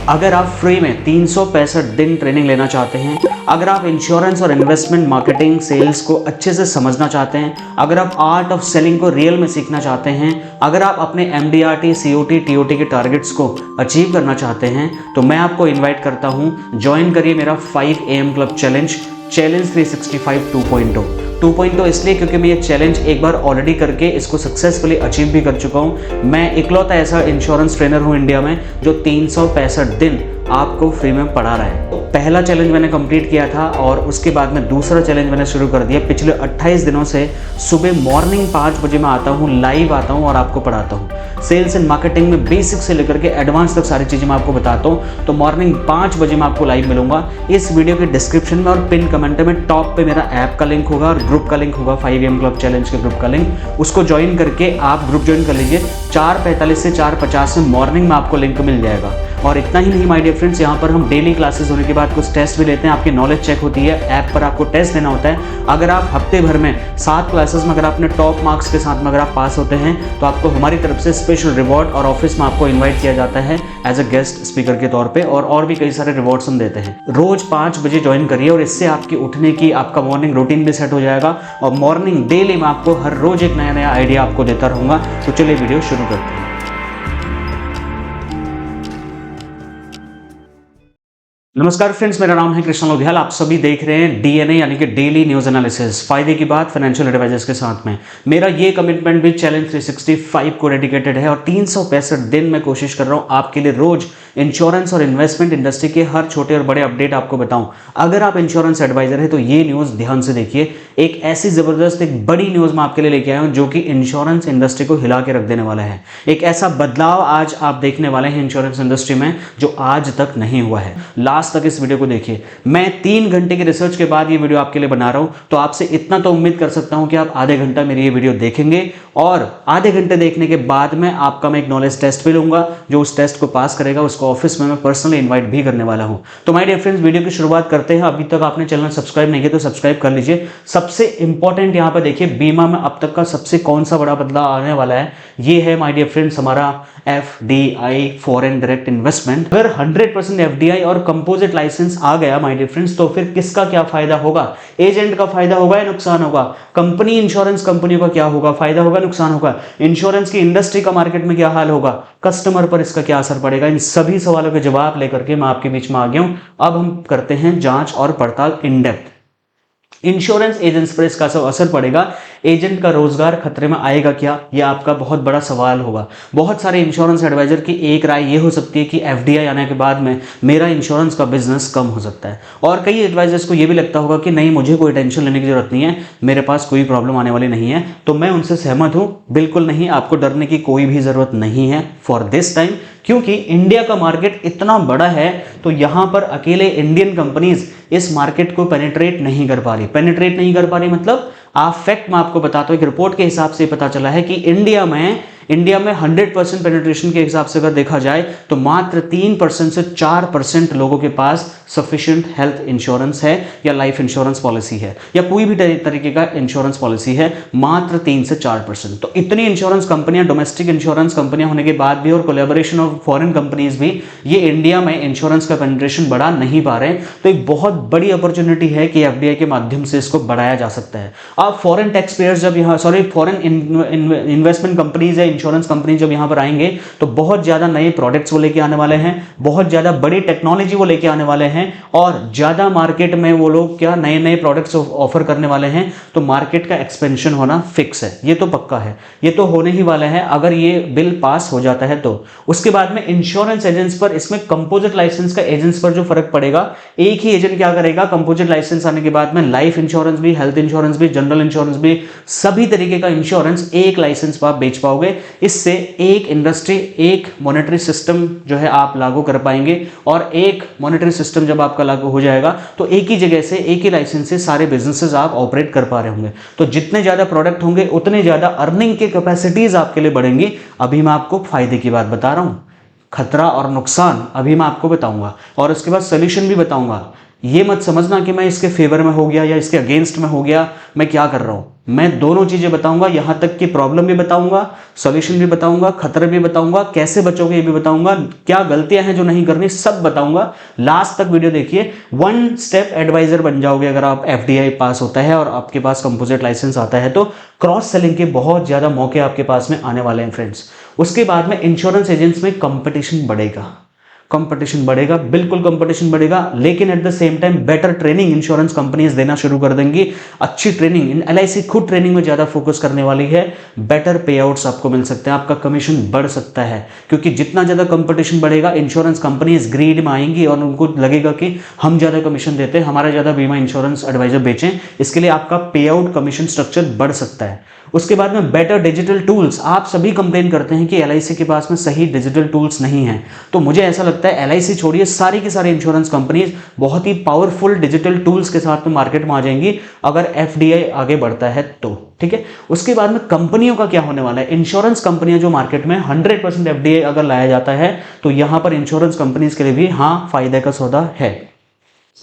अगर आप फ्री में 365 दिन ट्रेनिंग लेना चाहते हैं, अगर आप इंश्योरेंस और इन्वेस्टमेंट मार्केटिंग सेल्स को अच्छे से समझना चाहते हैं, अगर आप आर्ट ऑफ सेलिंग को रियल में सीखना चाहते हैं, अगर आप अपने MDRT, COT, TOT के टारगेट्स को अचीव करना चाहते हैं, तो मैं आपको इन्वाइट करता हूं, ज्वाइन करिए मेरा 5 AM क्लब चैलेंज 365 2.0 इसलिए क्योंकि मैं ये चैलेंज एक बार ऑलरेडी करके इसको सक्सेसफुली अचीव भी कर चुका हूँ। मैं इकलौता ऐसा इंश्योरेंस ट्रेनर हूँ इंडिया में जो 365 दिन आपको फ्री में पढ़ा रहा है। तो पहला चैलेंज मैंने कंप्लीट किया था और उसके बाद में दूसरा चैलेंज मैंने शुरू कर दिया। पिछले 28 दिनों से सुबह मॉर्निंग 5 बजे मैं आता हूँ, लाइव आता हूँ और आपको पढ़ाता हूँ। सेल्स एंड मार्केटिंग में बेसिक से लेकर के एडवांस तक सारी चीज़ें मैं आपको बताता हूँ। तो मॉर्निंग 5 बजे मैं आपको लाइव मिलूंगा। इस वीडियो के डिस्क्रिप्शन में और पिन कमेंट में टॉप पे मेरा ऐप का लिंक होगा और ग्रुप का लिंक होगा, 5 AM क्लब चैलेंज के ग्रुप का लिंक। उसको ज्वाइन करके आप ग्रुप ज्वाइन कर लीजिए। 4:45 से 4:50 में मॉर्निंग में आपको लिंक मिल जाएगा। और इतना ही नहीं माय डियर फ्रेंड्स, यहाँ पर हम डेली क्लासेस होने के बाद कुछ टेस्ट भी लेते हैं। आपकी नॉलेज चेक होती है, ऐप पर आपको टेस्ट देना होता है। अगर आप हफ्ते भर में 7 क्लासेस में अगर आपने टॉप मार्क्स के साथ में अगर आप पास होते हैं तो आपको हमारी तरफ से स्पेशल रिवॉर्ड और ऑफिस में आपको इन्वाइट किया जाता है एज अ गेस्ट स्पीकर के तौर पे, और भी कई सारे रिवॉर्ड्स हम देते हैं। रोज 5 बजे ज्वाइन करिए और इससे आपकी उठने की, आपका मॉर्निंग रूटीन भी सेट हो जाएगा। और मॉर्निंग डेली मैं आपको हर रोज एक नया नया आइडिया आपको देता रहूंगा। तो चलिए वीडियो शुरू करते हैं। नमस्कार फ्रेंड्स, मेरा नाम है कृष्ण लोधियाल। आप सभी देख रहे हैं DNA यानी कि डेली न्यूज एनालिसिस, फायदे की बात फाइनेंशियल एडवाइजर्स के साथ में। मेरा ये कमिटमेंट भी चैलेंज 365 को डेडिकेटेड है और 365 दिन मैं कोशिश कर रहा हूं आपके लिए रोज इंश्योरेंस और इन्वेस्टमेंट इंडस्ट्री के हर छोटे और बड़े अपडेट आपको बताऊं। अगर आप इंश्योरेंस एडवाइजर है तो ये न्यूज ध्यान से देखिए। एक ऐसी जबरदस्त, एक बड़ी न्यूज मैं आपके लिए लेके आया हूं जो कि इंश्योरेंस इंडस्ट्री को हिला के रख देने वाला है। एक ऐसा बदलाव आज आप देखने वाले हैं इंश्योरेंस इंडस्ट्री में जो आज तक नहीं हुआ है। लास्ट तक इस वीडियो को देखिए। मैं 3 घंटे की रिसर्च के बाद ये वीडियो आपके लिए बना रहा हूं, तो आपसे इतना तो उम्मीद कर सकता हूं कि आप आधे घंटा मेरी ये वीडियो देखेंगे और आधे घंटे देखने के बाद में आपका मैं एक नॉलेज टेस्ट भी लूंगा। जो उस टेस्ट को पास करेगा उसको ऑफिस में मैं पर्सनली इन्वाइट भी करने वाला हूं। तो माय डियर फ्रेंड्स, वीडियो की शुरुआत करते हैं। अभी तक आपने चैनल सब्सक्राइब नहीं किया तो सब्सक्राइब कर लीजिए। सबसे इंपॉर्टेंट यहां पर देखिए, बीमा में अब तक का सबसे कौन सा बड़ा बदलाव आने वाला है, ये है माय डियर फ्रेंड्स हमारा FDI, फॉरेन डायरेक्ट इन्वेस्टमेंट। अगर 100% FDI और कंपोजिट लाइसेंस आ गया माय डियर फ्रेंड्स, तो फिर किसका क्या फायदा होगा? एजेंट का फायदा होगा या नुकसान होगा? कंपनी, इंश्योरेंस कंपनियों का क्या होगा? फायदा होगा, नुकसान होगा? इंश्योरेंस की इंडस्ट्री का मार्केट में क्या हाल होगा? कस्टमर पर इसका क्या असर पड़ेगा? इन सभी सवालों के जवाब लेकर के मैं आपके बीच में आ गया हूं। अब हम करते हैं जांच और पड़ताल इन डेप्थ। इंश्योरेंस एजेंट्स पर इसका असर पड़ेगा। एजेंट का रोजगार खतरे में आएगा क्या? यह आपका बहुत बड़ा सवाल होगा। बहुत सारे इंश्योरेंस एडवाइजर की एक राय ये हो सकती है कि FDI आने के बाद में मेरा इंश्योरेंस का बिजनेस कम हो सकता है। और कई एडवाइजर्स को यह भी लगता होगा कि नहीं, मुझे कोई टेंशन लेने की जरूरत नहीं है, मेरे पास कोई प्रॉब्लम आने वाली नहीं है। तो मैं उनसे सहमत हूं। बिल्कुल नहीं, आपको डरने की कोई भी जरूरत नहीं है फॉर दिस टाइम, क्योंकि इंडिया का मार्केट इतना बड़ा है तो यहां पर अकेले इंडियन कंपनीज इस मार्केट को पेनिट्रेट नहीं कर पा रही। मतलब आप फैक्ट मैं आपको बताता हूं। एक रिपोर्ट के हिसाब से पता चला है कि इंडिया में 100% पेनिट्रेशन के हिसाब से अगर देखा जाए तो मात्र 3% से 4% लोगों के पास सफिशिएंट हेल्थ इंश्योरेंस है या लाइफ इंश्योरेंस पॉलिसी है या कोई भी तरीके का इंश्योरेंस पॉलिसी है। मात्र 3 से 4%। तो इतनी इंश्योरेंस कंपनियां, डोमेस्टिक इंश्योरेंस कंपनियां होने के बाद भी और कोलैबोरेशन ऑफ फॉरेन कंपनीज भी ये इंडिया में इंश्योरेंस का पेनिट्रेशन बढ़ा नहीं पा रहे। तो एक बहुत बड़ी अपॉर्चुनिटी है कि FDI के माध्यम से इसको बढ़ाया जा सकता है। अब फॉरेन टैक्स पेयर्स जब यहाँ, फॉरेन इन्वेस्टमेंट कंपनीज या इंश्योरेंस कंपनी जब यहां पर आएंगे तो बहुत ज्यादा नए प्रोडक्ट्स वो लेके आने वाले हैं, बहुत ज्यादा बड़ी टेक्नोलॉजी वो लेके आने वाले हैं और ज्यादा मार्केट में वो लोग क्या नए प्रोडक्ट्स ऑफर करने वाले हैं। तो मार्केट का एक्सपेंशन होना फिक्स है, ये तो पक्का है, ये तो होने ही वाला है अगर ये बिल पास हो जाता है तो। उसके बाद में इंश्योरेंस एजेंट्स पर, इसमें कंपोजिट लाइसेंस का एजेंट्स पर जो फर्क पड़ेगा, एक ही एजेंट क्या करेगा, कंपोजिट लाइसेंस आने के बाद में लाइफ इंश्योरेंस भी, हेल्थ इंश्योरेंस भी, जनरल इंश्योरेंस भी, सभी तरीके का इंश्योरेंस एक लाइसेंस पर आप बेच पाओगे। इससे एक इंडस्ट्री, एक मॉनेटरी सिस्टम जो है आप लागू कर पाएंगे और एक मॉनेटरी सिस्टम जब आपका लागू हो जाएगा तो एक ही जगह से, एक ही लाइसेंस से सारे बिजनेसेस आप ऑपरेट कर पा रहे होंगे। तो जितने ज्यादा प्रोडक्ट होंगे उतने ज्यादा अर्निंग की कैपेसिटीज आपके लिए बढ़ेंगी। अभी मैं आपको फायदे की बात बता रहा हूं। खतरा और नुकसान अभी मैं आपको बताऊंगा और उसके बाद सोल्यूशन भी बताऊंगा। ये मत समझना कि मैं इसके फेवर में हो गया या इसके अगेंस्ट में हो गया, मैं क्या कर रहा हूं। मैं दोनों चीजें बताऊंगा, यहां तक कि प्रॉब्लम भी बताऊंगा, सॉल्यूशन भी बताऊंगा, खतरे भी बताऊंगा, कैसे बचोगे ये भी बताऊंगा, क्या गलतियां हैं जो नहीं करनी सब बताऊंगा। लास्ट तक वीडियो देखिए, वन स्टेप एडवाइजर बन जाओगे अगर आप एफडीआई पास होता है और आपके पास कंपोजिट लाइसेंस आता है तो क्रॉस सेलिंग के बहुत ज्यादा मौके आपके पास में आने वाले हैं फ्रेंड्स। उसके बाद में इंश्योरेंस एजेंट्स में कंपटीशन बढ़ेगा, कंपटीशन बढ़ेगा, बिल्कुल कंपटीशन बढ़ेगा, लेकिन at the same time better training insurance companies देना शुरू कर देंगी। अच्छी ट्रेनिंग, एलआईसी खुद ट्रेनिंग में ज्यादा फोकस करने वाली है। बेटर पे आउट्स आपको मिल सकते हैं, आपका कमीशन बढ़ सकता है, क्योंकि जितना ज्यादा कंपटीशन बढ़ेगा इंश्योरेंस कंपनीज ग्रीड में आएंगी और उनको लगेगा कि हम ज्यादा कमीशन देते हैं, हमारा ज्यादा बीमा इंश्योरेंस एडवाइजर बेचें, इसके लिए आपका पे आउट कमीशन स्ट्रक्चर बढ़ सकता है। उसके बाद में बेटर डिजिटल टूल्स, आप सभी कंप्लेन करते हैं कि एलआईसी के पास में सही डिजिटल टूल्स नहीं है, तो मुझे ऐसा लगता है एलआईसी छोड़िए, सारी की सारी इंश्योरेंस कंपनीज बहुत ही पावरफुल डिजिटल टूल्स के साथ में मार्केट में आ जाएंगी अगर एफडीआई आगे बढ़ता है तो, ठीक है। उसके बाद में कंपनियों का क्या होने वाला है, इंश्योरेंस कंपनियां जो मार्केट में 100% एफडीआई अगर लाया जाता है तो यहां पर इंश्योरेंस कंपनीज के लिए भी हाँ फायदे का सौदा है,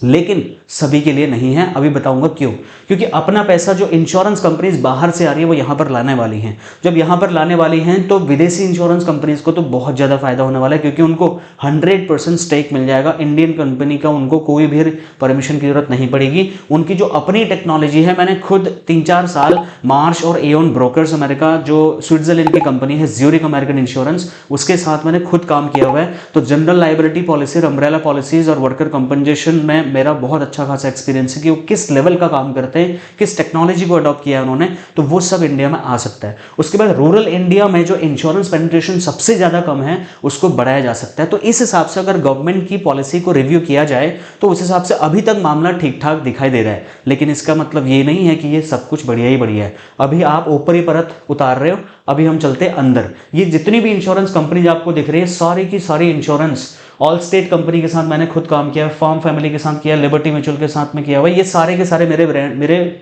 लेकिन सभी के लिए नहीं है। अभी बताऊंगा क्यों, क्योंकि अपना पैसा जो इंश्योरेंस कंपनीज बाहर से आ रही है वो यहां पर लाने वाली हैं। जब यहां पर लाने वाली हैं तो विदेशी इंश्योरेंस कंपनीज को तो बहुत ज्यादा फायदा होने वाला है, क्योंकि उनको 100% स्टेक मिल जाएगा इंडियन कंपनी का, उनको कोई भी परमिशन की जरूरत नहीं पड़ेगी। उनकी जो अपनी टेक्नोलॉजी है, मैंने खुद 3-4 साल मार्श और एओन ब्रोकर्स अमेरिका जो स्विट्जरलैंड की कंपनी है, ज्यूरिक अमेरिकन इंश्योरेंस, उसके साथ मैंने खुद काम किया हुआ है। तो general liability policy, umbrella policies और वर्कर कंपनसेशन में मेरा बहुत अच्छा खासा एक्सपीरियंस है कि वो किस लेवल का काम करते हैं, किस टेक्नोलॉजी को अडॉप्ट किया है उन्होंने, तो वो सब इंडिया में आ सकता है। उसके बाद रूरल इंडिया में जो इंश्योरेंस पेनिट्रेशन सबसे ज्यादा कम है उसको बढ़ाया जा सकता है। तो इस हिसाब से अगर गवर्नमेंट की पॉलिसी को रिव्यू किया जाए तो उस हिसाब से अभी तक मामला ठीक ठाक दिखाई दे रहा है, लेकिन इसका मतलब ये नहीं है कि ये सब कुछ बढ़िया ही बढ़िया है। अभी आप ऊपरी परत उतार रहे हो, अभी हम चलते अंदर। ये जितनी भी इंश्योरेंस कंपनीज आपको दिख रही है, सारी की सारी इंश्योरेंस ऑल स्टेट कंपनी के साथ मैंने खुद काम किया, फार्म फैमिली के साथ किया, लिबर्टी म्यूचुअल के साथ में किया हुआ। ये सारे के सारे मेरे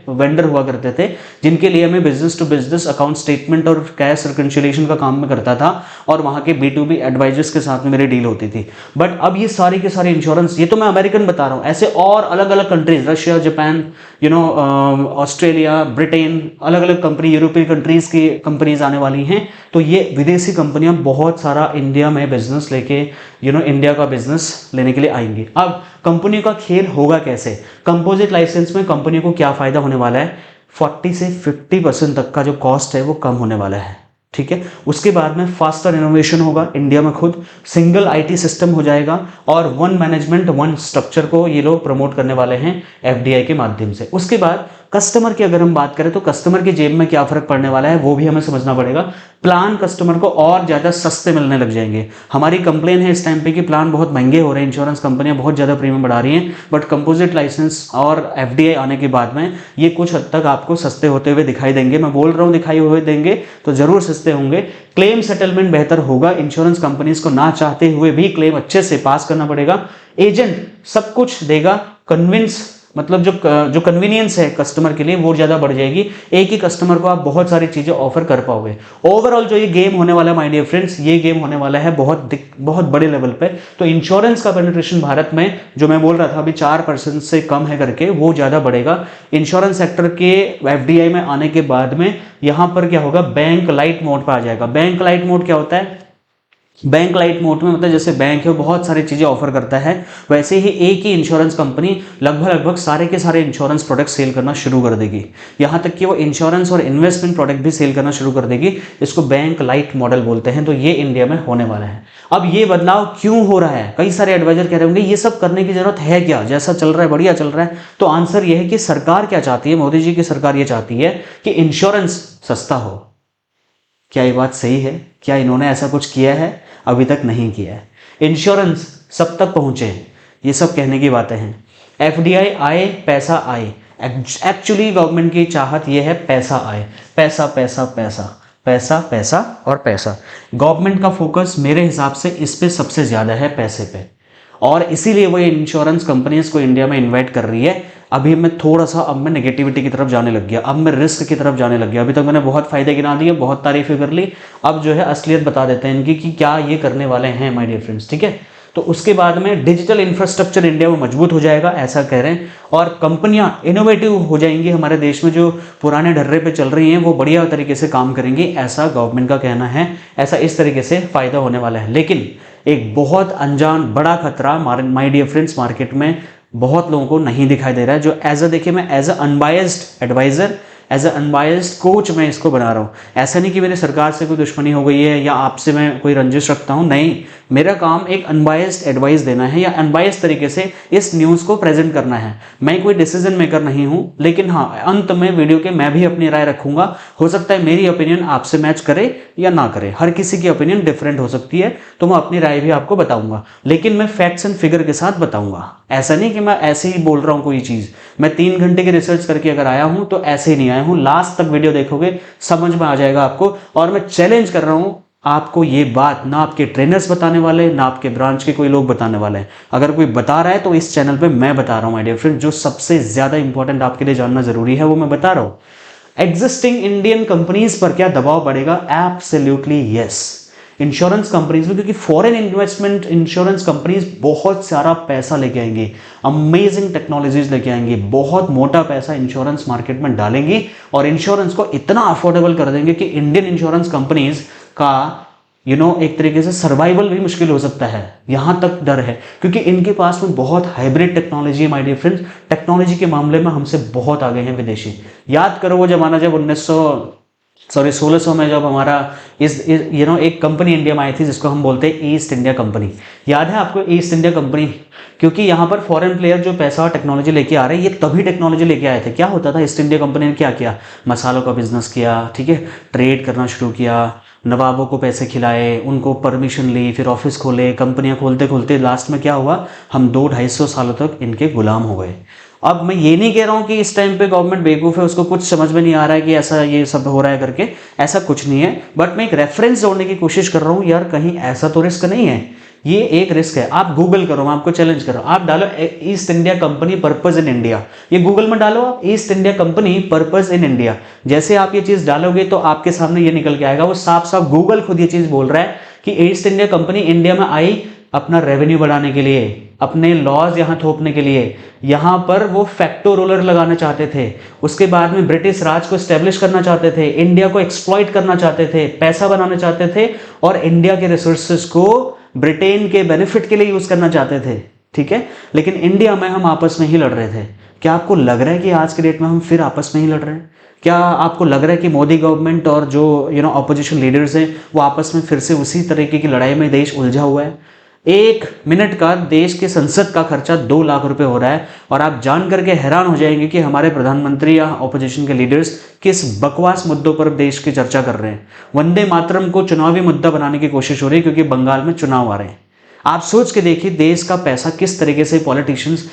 वेंडर हुआ करते थे, जिनके लिए मैं business to business account statement और कैश रिकंसिलिएशन का काम में करता था, और वहां के B2B एडवाइजर्स के साथ में मेरी डील होती थी। बट अब ये सारी के सारे इंश्योरेंस, ये तो मैं अमेरिकन बता रहा हूँ, ऐसे और अलग अलग countries, Russia, Japan, Australia, Britain, अलग अलग कंपनी, यूरोपीय कंट्रीज की कंपनीज आने वाली हैं। तो ये विदेशी कंपनियां बहुत सारा इंडिया में बिजनेस लेके इंडिया का बिजनेस लेने के लिए आएंगी। अब कंपनी का खेल होगा कैसे, कंपोजिट लाइसेंस में कंपनी को क्या फायदा होने वाला है, 40 से 50% तक का जो कॉस्ट है वो कम होने वाला है, ठीक है। उसके बाद में फास्टर इनोवेशन होगा, इंडिया में खुद सिंगल आईटी सिस्टम हो जाएगा, और वन मैनेजमेंट वन स्ट्रक्चर को ये लोग प्रमोट करने वाले हैं एफडीआई के माध्यम से। उसके बाद कस्टमर की अगर हम बात करें तो कस्टमर की जेब में क्या फर्क पड़ने वाला है वो भी हमें समझना पड़ेगा। प्लान कस्टमर को और ज्यादा सस्ते मिलने लग जाएंगे। हमारी कंप्लेन है इस टाइम पे कि प्लान बहुत महंगे हो रहे हैं, इंश्योरेंस कंपनियां बहुत ज्यादा प्रीमियम बढ़ा रही हैं, बट कंपोजिट लाइसेंस और एफडीआई आने के बाद में ये कुछ हद तक आपको सस्ते होते हुए दिखाई देंगे। मैं बोल रहा हूं दिखाई हुए देंगे तो जरूर सस्ते होंगे। क्लेम सेटलमेंट बेहतर होगा, इंश्योरेंस कंपनीज को ना चाहते हुए भी क्लेम अच्छे से पास करना पड़ेगा। एजेंट सब कुछ देगा, कन्विंस मतलब जो कन्वीनियंस है कस्टमर के लिए वो ज्यादा बढ़ जाएगी। एक ही कस्टमर को आप बहुत सारी चीजें ऑफर कर पाओगे। ओवरऑल जो ये गेम होने वाला है माय डियर फ्रेंड्स, ये गेम होने वाला है बहुत बड़े लेवल पे। तो इंश्योरेंस का पेनिट्रेशन भारत में जो मैं बोल रहा था अभी 4% से कम है करके, वो ज्यादा बढ़ेगा। इंश्योरेंस सेक्टर के एफडीआई में आने के बाद में यहां पर क्या होगा, बैंक लाइट मोड पर आ जाएगा। बैंक लाइट मोड क्या होता है, बैंक लाइट मोड में मतलब जैसे बैंक है बहुत सारी चीजें ऑफर करता है, वैसे ही एक ही इंश्योरेंस कंपनी लगभग सारे के सारे इंश्योरेंस प्रोडक्ट सेल करना शुरू कर देगी। यहां तक कि वो इंश्योरेंस और इन्वेस्टमेंट प्रोडक्ट भी सेल करना शुरू कर देगी। इसको बैंक लाइट मॉडल बोलते हैं। तो ये इंडिया में होने वाला है। अब ये बदलाव क्यों हो रहा है, कई सारे एडवाइजर कह रहे होंगे ये सब करने की जरूरत है क्या, जैसा चल रहा है बढ़िया चल रहा है। तो आंसर ये है कि सरकार क्या चाहती है, मोदी जी की सरकार ये चाहती है कि इंश्योरेंस सस्ता हो। क्या ये बात सही है, क्या इन्होंने ऐसा कुछ किया है, अभी तक नहीं किया है। इंश्योरेंस सब तक पहुंचे, ये सब कहने की बातें हैं। एफडीआई आए, पैसा आए। एक्चुअली गवर्नमेंट की चाहत ये है पैसा आए, पैसा पैसा पैसा पैसा पैसा और पैसा। गवर्नमेंट का फोकस मेरे हिसाब से इस पे सबसे ज्यादा है, पैसे पे, और इसीलिए वो इंश्योरेंस कंपनीज को इंडिया में इन्वाइट कर रही है। अभी मैं थोड़ा सा, अब मैं नेगेटिविटी की तरफ जाने लग गया, अब मैं रिस्क की तरफ जाने लग गया। अभी तक मैंने बहुत फायदे गिना दिए, बहुत तारीफें कर ली, अब जो है असलियत बता देते हैं इनकी कि क्या ये करने वाले हैं माय डियर फ्रेंड्स, ठीक है। तो उसके बाद में डिजिटल इंफ्रास्ट्रक्चर इंडिया में मजबूत हो जाएगा ऐसा कह रहे हैं, और कंपनियां इनोवेटिव हो जाएंगी हमारे देश में, जो पुराने ढर्रे पे चल रही हैं वो बढ़िया तरीके से काम करेंगी, ऐसा गवर्नमेंट का कहना है। ऐसा इस तरीके से फायदा होने वाला है। लेकिन एक बहुत अनजान बड़ा खतरा माय डियर फ्रेंड्स मार्केट में बहुत लोगों को नहीं दिखाई दे रहा है, जो एज अ, देखिए मैं as a unbiased advisor, as a unbiased coach मैं इसको बना रहा हूँ। ऐसा नहीं कि मेरी सरकार से कोई दुश्मनी हो गई है या आपसे मैं कोई रंजिश रखता हूँ, नहीं, मेरा काम एक अनबायस्ड एडवाइस देना है या अनबायस्ड तरीके से इस न्यूज़ को प्रेजेंट करना है। मैं कोई डिसीजन मेकर नहीं हूँ, लेकिन हाँ अंत में वीडियो के मैं भी अपनी राय रखूंगा। हो सकता है मेरी ओपिनियन आपसे मैच करे या ना करे, हर किसी की ओपिनियन डिफरेंट हो सकती है, तो मैं अपनी राय भी आपको बताऊंगा, लेकिन मैं फैक्ट्स एंड फिगर के साथ बताऊंगा। ऐसा नहीं कि मैं ऐसे ही बोल रहा हूँ कोई चीज़, मैं 3 घंटे की रिसर्च करके अगर आया हूँ तो ऐसे ही नहीं आया हूँ। लास्ट तक वीडियो देखोगे समझ में आ जाएगा आपको, और मैं चैलेंज कर रहा हूँ आपको, ये बात ना आपके ट्रेनर्स बताने वाले, ना आपके ब्रांच के कोई लोग बताने वाले हैं। अगर कोई बता रहा है तो इस चैनल पे मैं बता रहा हूँ माय डियर फ्रेंड, जो सबसे ज्यादा इंपॉर्टेंट आपके लिए जानना जरूरी है वो मैं बता रहा हूँ। एग्जिस्टिंग इंडियन कंपनीज पर क्या दबाव बढ़ेगा? Absolutely yes. इंश्योरेंस कंपनीज में, क्योंकि फॉरेन इन्वेस्टमेंट इंश्योरेंस कंपनीज बहुत सारा पैसा लेके आएंगे, अमेजिंग टेक्नोलॉजीज लेके आएंगे, बहुत मोटा पैसा इंश्योरेंस मार्केट में डालेंगे और इंश्योरेंस को इतना अफोर्डेबल कर देंगे कि इंडियन इंश्योरेंस कंपनीज का एक तरीके से सर्वाइवल भी मुश्किल हो सकता है। यहां तक डर है क्योंकि इनके पास में बहुत हाइब्रिड टेक्नोलॉजी है माय डियर फ्रेंड्स। टेक्नोलॉजी के मामले में हमसे बहुत आगे हैं विदेशी। याद करो वो जमाना जब 1600 में जब हमारा एक कंपनी इंडिया में आई थी जिसको हम बोलते हैं ईस्ट इंडिया कंपनी। याद है आपको ईस्ट इंडिया कंपनी? क्योंकि यहाँ पर फॉरेन प्लेयर जो पैसा और टेक्नोलॉजी लेके आ रहे हैं, ये तभी टेक्नोलॉजी लेके आए थे। क्या होता था, ईस्ट इंडिया कंपनी ने क्या किया, मसालों का बिजनेस किया, ठीक है, ट्रेड करना शुरू किया, नवाबों को पैसे खिलाए, उनको परमिशन ली, फिर ऑफिस खोले, कंपनियां खोलते खोलते लास्ट में क्या हुआ, हम 200-250 सालों तक इनके गुलाम हो गए। अब मैं ये नहीं कह रहा हूँ कि इस टाइम पे गवर्नमेंट बेवकूफ़ है, उसको कुछ समझ में नहीं आ रहा है कि ऐसा ये सब हो रहा है करके, ऐसा कुछ नहीं है। बट मैं एक रेफरेंस जोड़ने की कोशिश कर रहा हूँ यार, कहीं ऐसा तो रिस्क नहीं है, ये एक रिस्क है। आप गूगल करो, मैं आपको चैलेंज कर रहा हूँ, आप डालो east India company purpose in India, ये गूगल में डालो आप, east India company purpose in India. जैसे आप ये चीज़ डालोगे तो आपके सामने ये निकल के आएगा, वो साफ साफ गूगल खुद ये चीज़ बोल रहा है कि ईस्ट इंडिया कंपनी इंडिया में आई अपना रेवेन्यू बढ़ाने के लिए, अपने लॉज यहाँ थोपने के लिए। यहाँ पर वो फैक्टो रोलर लगाना चाहते थे, उसके बाद में ब्रिटिश राज को स्टैब्लिश करना चाहते थे, इंडिया को एक्सप्लॉइट करना चाहते थे, पैसा बनाना चाहते थे और इंडिया के रिसोर्सेज को ब्रिटेन के बेनिफिट के लिए यूज करना चाहते थे, ठीक है। लेकिन इंडिया में हम आपस में ही लड़ रहे थे। क्या आपको लग रहा है कि आज के डेट में हम फिर आपस में ही लड़ रहे हैं? क्या आपको लग रहा है कि मोदी गवर्नमेंट और जो ऑपोजिशन लीडर्स हैं वो आपस में फिर से उसी तरीके की लड़ाई में देश उलझा हुआ है? 1 मिनट का देश के संसद का खर्चा 2 लाख रुपए हो रहा है, और आप जान करके हैरान हो जाएंगे कि हमारे प्रधानमंत्री या ऑपोजिशन के लीडर्स किस बकवास मुद्दों पर देश की चर्चा कर रहे हैं। वंदे मातरम को चुनावी मुद्दा बनाने की कोशिश हो रही है क्योंकि बंगाल में चुनाव आ रहे हैं। आप सोच के देखिए देश का पैसा किस तरीके से पॉलिटिशियंस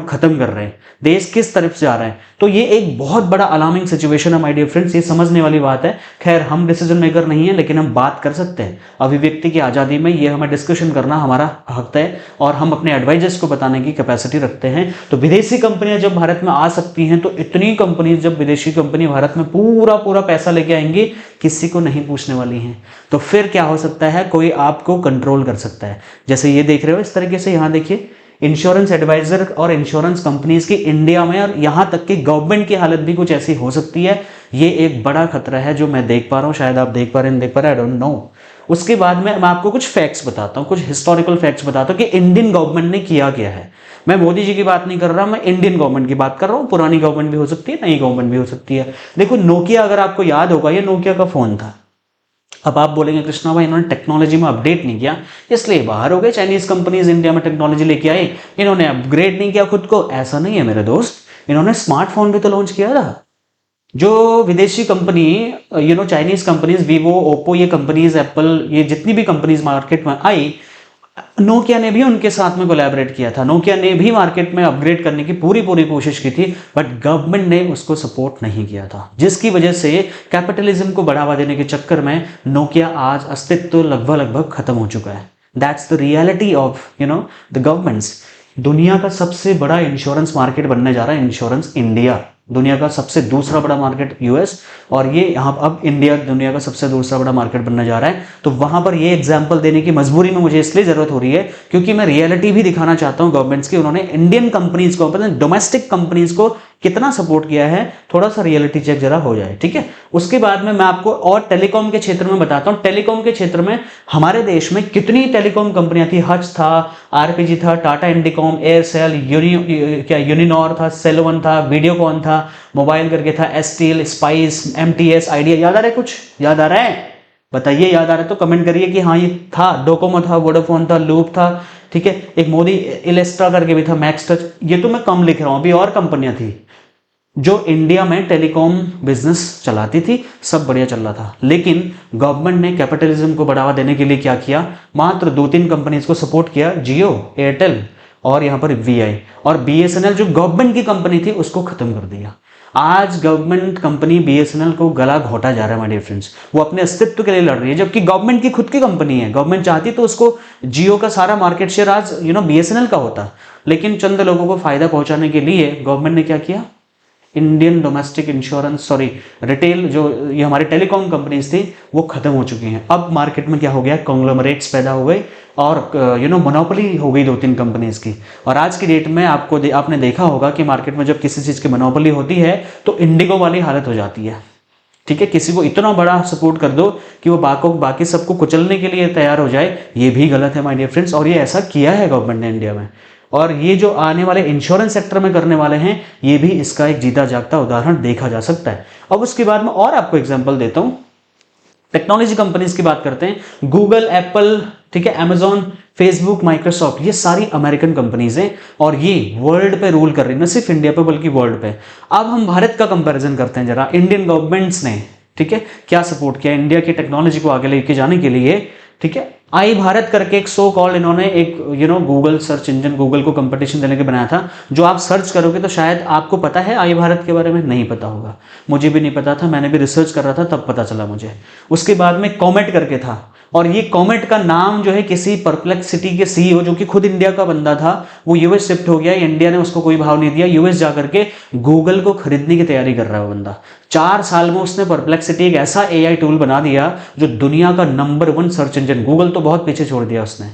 खत्म कर रहे हैं, देश किस तरफ से आ रहा है। तो ये एक बहुत बड़ा अलार्मिंग सिचुएशन है माय डियर फ्रेंड्स, ये समझने वाली बात है। खैर हम डिसीजन मेकर नहीं है, लेकिन हम बात कर सकते हैं अभिव्यक्ति की आज़ादी में, ये हमें डिस्कशन करना हमारा हक है और हम अपने एडवाइजर्स को बताने की कैपेसिटी रखते हैं। तो विदेशी कंपनियां जब भारत में आ सकती हैं, तो इतनी कंपनी जब विदेशी कंपनी भारत में पूरा पूरा पैसा लेके आएंगी, किसी को नहीं पूछने वाली हैं, तो फिर क्या हो सकता है, कोई आपको कंट्रोल कर सकता है। जैसे ये देख रहे हो इस तरीके से, यहाँ देखिए इंश्योरेंस एडवाइजर और इंश्योरेंस कंपनीज की इंडिया में और यहाँ तक कि गवर्नमेंट की हालत भी कुछ ऐसी हो सकती है। ये एक बड़ा खतरा है जो मैं देख पा रहा हूँ, शायद आप देख पा रहे हैं, देख पा रहे हैं, आई डोंट नो। उसके बाद में मैं आपको कुछ फैक्ट्स बताता हूँ, कुछ हिस्टोरिकल फैक्ट्स बताता हूँ कि इंडियन गवर्नमेंट ने किया क्या है। मैं मोदी जी की बात नहीं कर रहा, मैं इंडियन गवर्नमेंट की बात कर रहा हूँ। पुरानी गवर्नमेंट भी हो सकती है, नई गवर्नमेंट भी हो सकती है। देखो नोकिया, अगर आपको याद होगा, ये नोकिया का फोन था। अब आप बोलेंगे कृष्णा भाई इन्होंने टेक्नोलॉजी में अपडेट नहीं किया इसलिए बाहर हो गए, चाइनीज कंपनीज इंडिया में टेक्नोलॉजी लेके आई, इन्होंने अपग्रेड नहीं किया खुद को। ऐसा नहीं है मेरे दोस्त, इन्होंने स्मार्टफोन भी तो लॉन्च किया था। जो विदेशी company Chinese companies, Vivo, Oppo, ये कंपनीज, एप्पल, ये जितनी भी कंपनीज मार्केट में आई, नोकिया ने भी उनके साथ में कोलैबोरेट किया था। नोकिया ने भी मार्केट में अपग्रेड करने की पूरी कोशिश की थी, बट गवर्नमेंट ने उसको सपोर्ट नहीं किया था, जिसकी वजह से कैपिटलिज्म को बढ़ावा देने के चक्कर में नोकिया आज अस्तित्व लगभग खत्म हो चुका है। That's the reality of the governments. दुनिया का सबसे बड़ा इंश्योरेंस मार्केट बनने जा रहा है इंश्योरेंस इंडिया। दुनिया का सबसे दूसरा बड़ा मार्केट यूएस, और ये यहाँ अब इंडिया दुनिया का सबसे दूसरा बड़ा मार्केट बनने जा रहा है। तो वहां पर ये एग्जांपल देने की मजबूरी में मुझे इसलिए जरूरत हो रही है क्योंकि मैं रियलिटी भी दिखाना चाहता हूँ गवर्नमेंट्स की। उन्होंने इंडियन कंपनीज को, डोमेस्टिक कंपनीज को कितना सपोर्ट किया है, थोड़ा सा रियलिटी चेक जरा हो जाए, ठीक है। उसके बाद में मैं आपको और टेलीकॉम के क्षेत्र में बताता हूँ। टेलीकॉम के क्षेत्र में हमारे देश में कितनी टेलीकॉम कंपनियां थी। हच था, आरपीजी था, टाटा इंडिकॉम, एयरसेल, यूनिनॉर था, सेलवन था, वीडियोकॉन था, मोबाइल करके था, एस्टील, स्पाइस, एमटीएस, आइडिया। याद आ रहा है? कुछ याद आ रहा है? बताइए, याद आ रहा है तो कमेंट करिए कि हाँ ये था। डोकोमो था, वोडाफोन था, लूप था, ठीक है। एक मोदी इलेस्ट्रा करके भी था, मैक्स टच। ये तो मैं कम लिख रहा हूं, अभी और कंपनियां थी जो इंडिया में टेलीकॉम बिजनेस चलाती थी, सब बढ़िया चल रहा था। लेकिन गवर्नमेंट ने कैपिटलिज्म को बढ़ावा देने के लिए क्या किया, मात्र 2-3 कंपनीज को सपोर्ट किया, जियो, एयरटेल और यहां पर वीआई, और बीएसएनएल जो गवर्नमेंट की कंपनी थी उसको खत्म कर दिया। आज गवर्नमेंट कंपनी बीएसएनएल को गला घोटा जा रहा है माय डियर फ्रेंड्स। वो अपने अस्तित्व के लिए लड़ रही है, जबकि गवर्नमेंट की खुद की कंपनी है। गवर्नमेंट चाहती तो उसको जियो का सारा मार्केट शेयर आज बीएसएनएल का होता, लेकिन चंद लोगों को फायदा पहुंचाने के लिए गवर्नमेंट ने क्या किया, इंडियन डोमेस्टिक इंश्योरेंस रिटेल जो ये हमारी टेलीकॉम कंपनीज थी वो खत्म हो चुकी हैं। अब मार्केट में क्या हो गया, कॉन्ग्लोमरेट्स पैदा हो गए और मोनोपोली हो गई 2-3 कंपनीज की। और आज की डेट में आपने देखा होगा कि मार्केट में जब किसी चीज़ की मोनोपोली होती है तो इंडिगो वाली हालत हो जाती है, ठीक है। किसी को इतना बड़ा सपोर्ट कर दो कि वो बाकी सबको कुचलने के लिए तैयार हो जाए, ये भी गलत है माय डियर फ्रेंड्स। और ये ऐसा किया है गवर्नमेंट ने इंडिया में, और ये जो आने वाले इंश्योरेंस सेक्टर में करने वाले हैं ये भी इसका एक जीता जागता उदाहरण देखा जा सकता है। अब उसके बाद में और आपको एग्जांपल देता हूं, टेक्नोलॉजी कंपनीज की बात करते हैं। गूगल, एप्पल, ठीक है, अमेजॉन, फेसबुक, माइक्रोसॉफ्ट, ये सारी अमेरिकन कंपनीज हैं और ये वर्ल्ड पे रूल कर रही है, न सिर्फ इंडिया पे बल्कि वर्ल्ड पे। अब हम भारत का कंपैरिजन करते हैं जरा। इंडियन गवर्नमेंट्स ने, ठीक है, क्या सपोर्ट किया इंडिया की टेक्नोलॉजी को आगे लेके जाने के लिए, ठीक है। आई भारत करके एक सो कॉल्ड इन्होंने एक गूगल सर्च इंजन, गूगल को कंपटीशन देने के बनाया था। जो आप सर्च करोगे तो शायद आपको पता है आई भारत के बारे में, नहीं पता होगा, मुझे भी नहीं पता था, मैंने भी रिसर्च कर रहा था तब पता चला मुझे। उसके बाद में कॉमेट करके था, और ये कॉमेट का नाम जो है किसी परप्लेक्सिटी के सीईओ जो कि खुद इंडिया का बंदा था, वो यूएस शिफ्ट हो गया। इंडिया ने उसको कोई भाव नहीं दिया, यूएस जाकर के गूगल को खरीदने की तैयारी कर रहा है वो बंदा। 4 साल में उसने परप्लेक्सिटी एक ऐसा एआई टूल बना दिया जो दुनिया का नंबर 1 सर्च इंजन, गूगल तो बहुत पीछे छोड़ दिया उसने।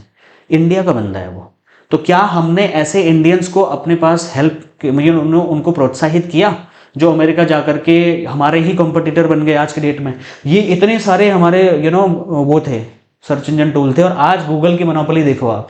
इंडिया का बंदा है वो। तो क्या हमने ऐसे इंडियंस को अपने पास उनको प्रोत्साहित किया जो अमेरिका जाकर के हमारे ही कॉम्पिटिटर बन गए आज की डेट में? ये इतने सारे हमारे वो थे, सर्च इंजन टूल थे, और आज गूगल की मोनोपोली देखो आप,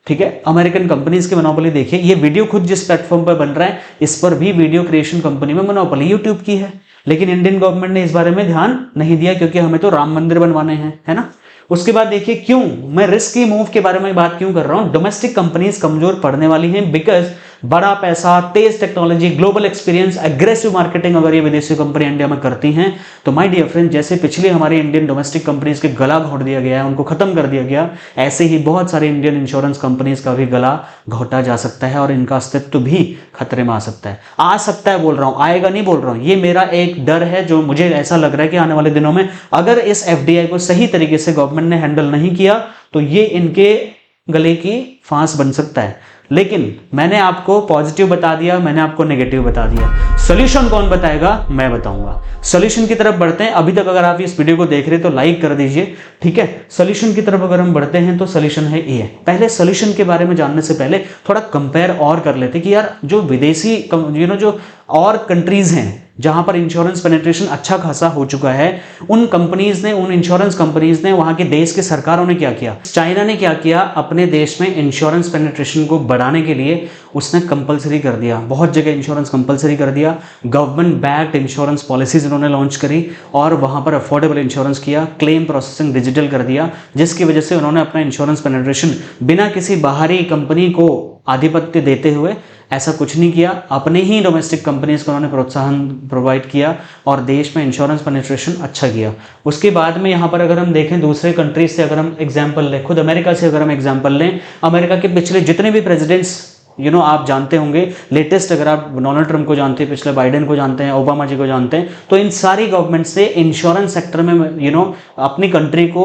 ठीक है। अमेरिकन कंपनीज की मोनोपोली देखिए। ये वीडियो खुद जिस प्लेटफॉर्म पर बन रहा है इस पर भी वीडियो क्रिएशन कंपनी में मोनोपोली यूट्यूब की है, लेकिन इंडियन गवर्नमेंट ने इस बारे में ध्यान नहीं दिया क्योंकि हमें तो राम मंदिर बनवाने हैं, है ना। उसके बाद देखिए क्यों मैं रिस्की मूव के बारे में बात क्यों कर रहा हूं। डोमेस्टिक कंपनीज कमजोर पड़ने वाली हैं बिकॉज बड़ा पैसा, तेज technology, global experience, aggressive marketing अगर ये विदेशी कंपनी इंडिया में करती हैं तो माय डियर फ्रेंड, जैसे पिछले हमारी इंडियन डोमेस्टिक कंपनीज के गला घोट दिया गया है, उनको खत्म कर दिया गया, ऐसे ही बहुत सारे इंडियन इंश्योरेंस कंपनीज का भी गला घोटा जा सकता है और इनका अस्तित्व भी खतरे में आ सकता है। आ सकता है बोल रहा हूं, आएगा नहीं बोल रहा हूं। ये मेरा एक डर है जो मुझे ऐसा लग रहा है कि आने वाले दिनों में अगर इस एफडीआई को सही तरीके से गवर्नमेंट ने हैंडल नहीं किया तो ये इनके गले की फांस बन सकता है। लेकिन मैंने आपको पॉजिटिव बता दिया, मैंने आपको नेगेटिव बता दिया। सोल्यूशन कौन बताएगा? मैं बताऊंगा। सोल्यूशन की तरफ बढ़ते हैं। अभी तक अगर आप इस वीडियो को देख रहे हैं तो लाइक कर दीजिए, ठीक है। सोल्यूशन की तरफ अगर हम बढ़ते हैं तो सोल्यूशन है ये। पहले सोल्यूशन के बारे में जानने से पहले थोड़ा कंपेयर और कर लेते कि यार जो विदेशी जो और कंट्रीज हैं जहां पर इंश्योरेंस पेनिट्रेशन अच्छा खासा हो चुका है, उन कंपनीज ने, उन इंश्योरेंस कंपनीज ने, वहां के देश के सरकारों ने क्या किया। चाइना ने क्या किया, अपने देश में इंश्योरेंस पेनिट्रेशन को बढ़ाने के लिए उसने कंपलसरी कर दिया, बहुत जगह इंश्योरेंस कंपलसरी कर दिया। गवर्नमेंट बैक्ड इंश्योरेंस पॉलिसीज उन्होंने लॉन्च करी और वहां पर अफोर्डेबल इंश्योरेंस किया, क्लेम प्रोसेसिंग डिजिटल कर दिया, जिसकी वजह से उन्होंने अपना इंश्योरेंस पेनिट्रेशन बिना किसी बाहरी कंपनी को आधिपत्य देते हुए ऐसा कुछ नहीं किया, अपने ही डोमेस्टिक कंपनीज को उन्होंने प्रोत्साहन प्रोवाइड किया और देश में इंश्योरेंस पेनिट्रेशन अच्छा किया। उसके बाद में यहाँ पर अगर हम देखें दूसरे कंट्रीज से अगर हम एग्जांपल लें, खुद अमेरिका से अगर हम एग्जांपल लें, अमेरिका के पिछले जितने भी प्रेसिडेंट्स आप जानते होंगे लेटेस्ट, अगर आप डोनाल्ड ट्रंप को जानते हैं, पिछले बाइडेन को जानते हैं, ओबामा जी को जानते हैं, तो इन सारी गवर्नमेंट से इंश्योरेंस सेक्टर में अपनी कंट्री को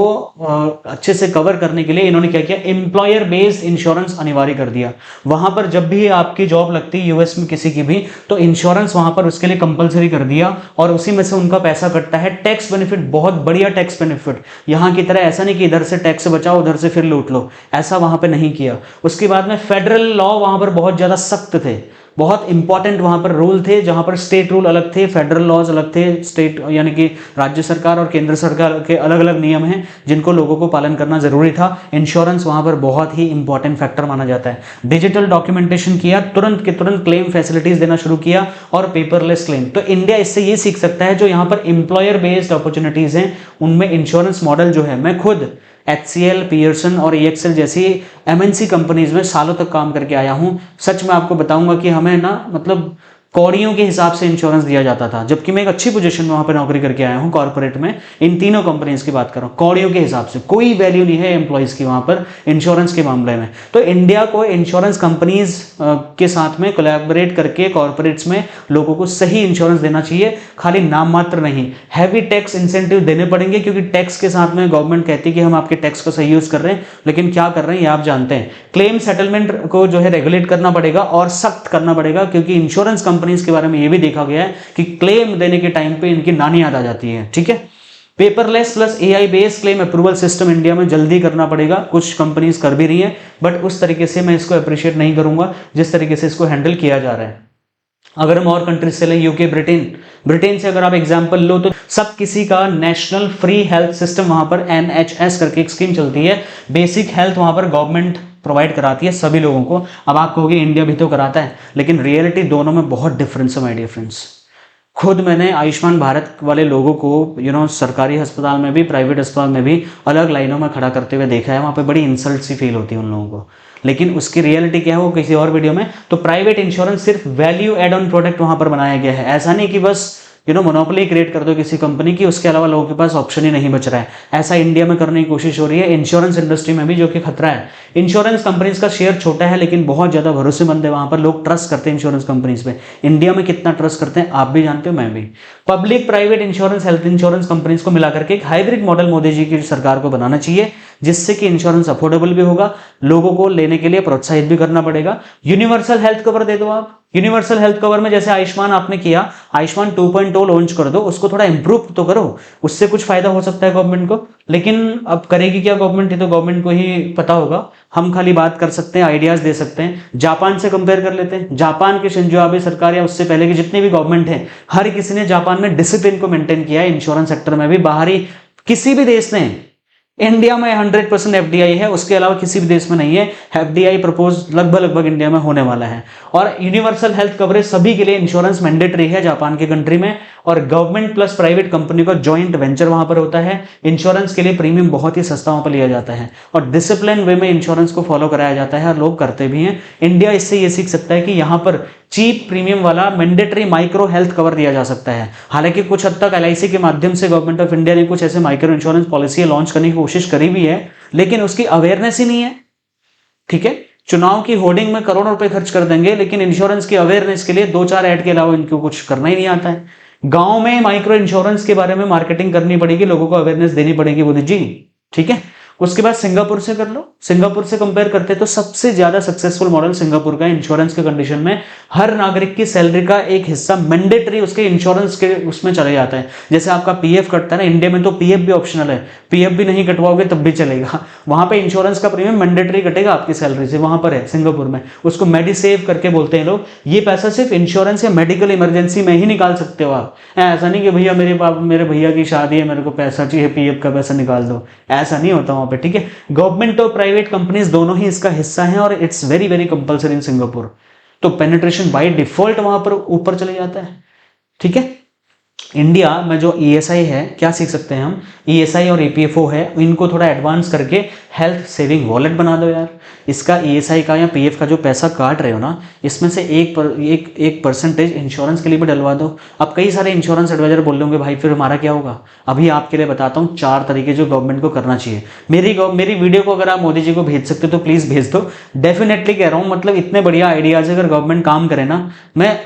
अच्छे से कवर करने के लिए इन्होंने क्या किया, एम्प्लॉयर बेस्ड इंश्योरेंस अनिवार्य कर दिया। वहां पर जब भी आपकी जॉब लगती है यूएस में किसी की भी, तो इंश्योरेंस वहां पर उसके लिए कंपलसरी कर दिया और उसी में से उनका पैसा कटता है। टैक्स बेनिफिट, बहुत बढ़िया टैक्स बेनिफिट, यहां की तरह ऐसा नहीं कि इधर से टैक्स बचाओ उधर से फिर लूट लो, ऐसा वहां पे नहीं किया। उसके बाद में फेडरल लॉ वहां पर बहुत ज्यादा सख्त थे, बहुत इंपॉर्टेंट वहां पर रूल थे, जहां पर स्टेट रूल अलग थे, फेडरल लॉज अलग थे, स्टेट यानी कि राज्य सरकार और केंद्र सरकार के अलग अलग नियम हैं जिनको लोगों को पालन करना जरूरी था। इंश्योरेंस वहां पर बहुत ही इंपॉर्टेंट फैक्टर माना जाता है। डिजिटल डॉक्यूमेंटेशन किया, तुरंत के तुरंत क्लेम फैसिलिटीज देना शुरू किया और पेपरलेस क्लेम। तो इंडिया इससे ये सीख सकता है, जो यहाँ पर एम्प्लॉयर बेस्ड अपॉर्चुनिटीज हैं उनमें इंश्योरेंस मॉडल जो है, मैं खुद HCL, पियर्सन और EXL जैसी MNC कंपनीज में सालों तक काम करके आया हूं। सच में आपको बताऊंगा कि हमें ना मतलब कौड़ियों के हिसाब से इंश्योरेंस दिया जाता था, जबकि मैं एक अच्छी पोजीशन में वहां पर नौकरी करके आया हूं कॉर्पोरेट में। इन तीनों कंपनीज की बात कर रहा हूं, कौड़ियों के हिसाब से, कोई वैल्यू नहीं है एम्प्लॉयज की वहां पर इंश्योरेंस के मामले में। तो इंडिया को इंश्योरेंस कंपनीज के साथ में कोलैबोरेट करके कॉर्पोरेट्स में लोगों को सही इंश्योरेंस देना चाहिए, खाली नाम मात्र नहीं। हैवी टैक्स इंसेंटिव देने पड़ेंगे, क्योंकि टैक्स के साथ में गवर्नमेंट कहती है कि हम आपके टैक्स को सही यूज कर रहे हैं, लेकिन क्या कर रहे हैं ये आप जानते हैं। क्लेम सेटलमेंट को जो है रेगुलेट करना पड़ेगा और सख्त करना पड़ेगा, क्योंकि इंश्योरेंस कंपनीज के बारे में ये भी देखा गया है कि क्लेम देने के टाइम पे इनकी नानी याद आ जाती है। ठीक है, paperless plus AI based claim approval system India में जल्दी करना पड़ेगा। कुछ कंपनीज कर भी रही हैं, बट उस तरीके से मैं इसको अप्रिशिएट नहीं करूंगा जिस तरीके से इसको हैंडल किया जा रहा है। अगर हम और कंट्रीज से लें, यूके, ब्रिटेन से अगर आप एग्जांपल लो, तो सब किसी का नेशनल फ्री हेल्थ सिस्टम वहां पर NHS करके एक स्कीम चलती है। बेसिक हेल्थ वहां पर गवर्नमेंट प्रोवाइड कराती है सभी लोगों को। अब आप कहोगे इंडिया भी तो कराता है, लेकिन रियलिटी दोनों में बहुत डिफरेंस है माय डियर फ्रेंड्स। खुद मैंने आयुष्मान भारत वाले लोगों को सरकारी अस्पताल में भी प्राइवेट अस्पताल में भी अलग लाइनों में खड़ा करते हुए देखा है। वहां पे बड़ी इंसल्ट सी फील होती है उन लोगों को, लेकिन उसकी रियलिटी क्या है वो किसी और वीडियो में। तो प्राइवेट इंश्योरेंस सिर्फ वैल्यू एड ऑन प्रोडक्ट वहां पर बनाया गया है। ऐसा नहीं कि बस मोनोपोली क्रिएट कर दो किसी कंपनी की, उसके अलावा लोगों के पास ऑप्शन ही नहीं बच रहा है। ऐसा इंडिया में करने की कोशिश हो रही है इंश्योरेंस इंडस्ट्री में भी, जो कि खतरा है। इंश्योरेंस कंपनीज का शेयर छोटा है, लेकिन बहुत ज्यादा भरोसेमंद है। वहां पर लोग ट्रस्ट करते हैं इंश्योरेंस कंपनीज पे। इंडिया में कितना ट्रस्ट करते हैं आप भी जानते हो, मैं भी। Public private insurance, health insurance companies को मिलाकर के एक हाइब्रिड मॉडल मोदी जी की सरकार को बनाना चाहिए, जिससे कि इंश्योरेंस अफोर्डेबल भी होगा, लोगों को लेने के लिए प्रोत्साहित भी करना पड़ेगा। यूनिवर्सल हेल्थ कवर दे दो आप। यूनिवर्सल हेल्थ कवर में जैसे आयुष्मान आपने किया, आयुष्मान 2.0 लॉन्च कर दो, उसको थोड़ा इंप्रूव तो करो, उससे कुछ फायदा हो सकता है गवर्नमेंट को। लेकिन अब करेगी क्या गवर्नमेंट, ये तो गवर्नमेंट को ही पता होगा। हम खाली बात कर सकते हैं, आइडियाज दे सकते हैं। जापान से कंपेयर कर लेते हैं। जापान के शिंजो आबे सरकार या उससे पहले की जितनी भी गवर्नमेंट है, हर किसी ने जापान में डिसिप्लिन को मेंटेन किया है इंश्योरेंस सेक्टर में भी। बाहरी किसी भी देश ने, इंडिया में 100% FDI है, उसके अलावा किसी भी देश में नहीं है। FDI प्रपोज लगभग इंडिया में होने वाला है। और यूनिवर्सल हेल्थ कवरेज सभी के लिए इंश्योरेंस मैंडेटरी है जापान की कंट्री में, और गवर्नमेंट प्लस प्राइवेट कंपनी का जॉइंट वेंचर वहां पर होता है। इंश्योरेंस के लिए प्रीमियम बहुत ही सस्ता वहां पर लिया जाता है और डिसिप्लिन वे में इंश्योरेंस को फॉलो कराया जाता है, और लोग करते भी हैं। इंडिया इससे ये सीख सकता है कि यहां पर चीप प्रीमियम वाला मैंडेटरी माइक्रो हेल्थ कवर दिया जा सकता है। हालांकि कुछ हद तक LIC के माध्यम से गवर्नमेंट ऑफ इंडिया ने कुछ ऐसे माइक्रो इंश्योरेंस पॉलिसी लॉन्च करने की कोशिश करी भी है, लेकिन उसकी अवेयरनेस ही नहीं है। ठीक है, चुनाव की होर्डिंग में करोड़ों रुपए खर्च कर देंगे, लेकिन इंश्योरेंस की अवेयरनेस के लिए 2-4 ऐड के अलावा इनको कुछ करना ही नहीं आता है। गांव में माइक्रो इंश्योरेंस के बारे में मार्केटिंग करनी पड़ेगी, लोगों को अवेयरनेस देनी पड़ेगी मोदी जी। ठीक है, उसके बाद सिंगापुर से कर लो। सिंगापुर से कंपेयर करते तो सबसे ज्यादा सक्सेसफुल मॉडल सिंगापुर का इंश्योरेंस के कंडीशन में हर नागरिक की सैलरी का एक हिस्सा मैंडेटरी उसके इंश्योरेंस के उसमें चले जाता है। जैसे आपका PF कटता है ना, इंडिया में तो PF भी ऑप्शनल है, PF भी नहीं कटवाओगे तब भी चलेगा। वहां पे इंश्योरेंस का प्रीमियम मैंडेटरी कटेगा आपकी सैलरी से, वहां पर है सिंगापुर में। उसको मेडिसेव करके बोलते हैं लोग। ये पैसा सिर्फ इंश्योरेंस या मेडिकल इमरजेंसी में ही निकाल सकते हो आप। ऐसा नहीं कि भैया मेरे भैया की शादी है, मेरे को पैसा चाहिए, PF का पैसा निकाल दो, ऐसा नहीं होता वहां पे। ठीक है, गवर्नमेंट और प्राइवेट कंपनीज दोनों ही इसका हिस्सा हैं, और it's very very compulsory in Singapore. तो पेनिट्रेशन बाय डिफॉल्ट वहां पर ऊपर चले जाता है। ठीक है, इंडिया में जो ESI है, क्या सीख सकते हैं हम? ESI और EPFO है, इनको थोड़ा एडवांस करके हेल्थ सेविंग वॉलेट बना दो यार। इसका ईएसआई का या पीएफ का जो पैसा काट रहे हो ना, इसमें से एक परसेंटेज इंश्योरेंस के लिए भी डलवा दो। अब कई सारे इंश्योरेंस एडवाइजर बोल रहे होंगे भाई फिर हमारा क्या होगा। अभी आपके लिए बताता हूँ 4 तरीके जो गवर्नमेंट को करना चाहिए। मेरी वीडियो को अगर आप मोदी जी को भेज सकते हो तो प्लीज भेज दो। डेफिनेटली कह रहा हूँ, मतलब इतने बढ़िया आइडियाज अगर गवर्नमेंट काम करे ना, मैं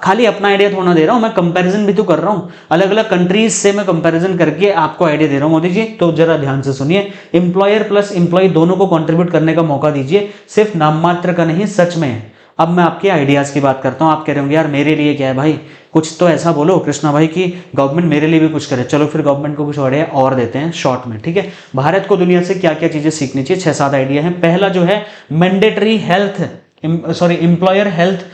खाली अपना आइडिया थोड़ा दे रहा हूँ, मैं कंपैरिजन भी तो कर रहा हूँ, अलग अलग कंट्रीज से मैं कंपैरिजन करके आपको आइडिया दे रहा हूँ मोदी जी। तो जरा ध्यान से सुनिए, एम्प्लॉयर प्लस एम्प्लॉय दोनों को कंट्रीब्यूट करने का मौका दीजिए, सिर्फ नाम मात्र का नहीं, सच में। अब मैं आपके आइडियाज की बात करता हूं। आप कह रहे होंगे यार मेरे लिए क्या है भाई, कुछ तो ऐसा बोलो कृष्णा भाई कि गवर्नमेंट मेरे लिए भी कुछ करे। चलो फिर गवर्नमेंट को कुछ आइडिया और देते हैं शॉर्ट में, ठीक है। भारत को दुनिया से क्या क्या चीजें सीखनी चाहिए, 6-7 आइडिया हैं। पहला जो है mandatory employer health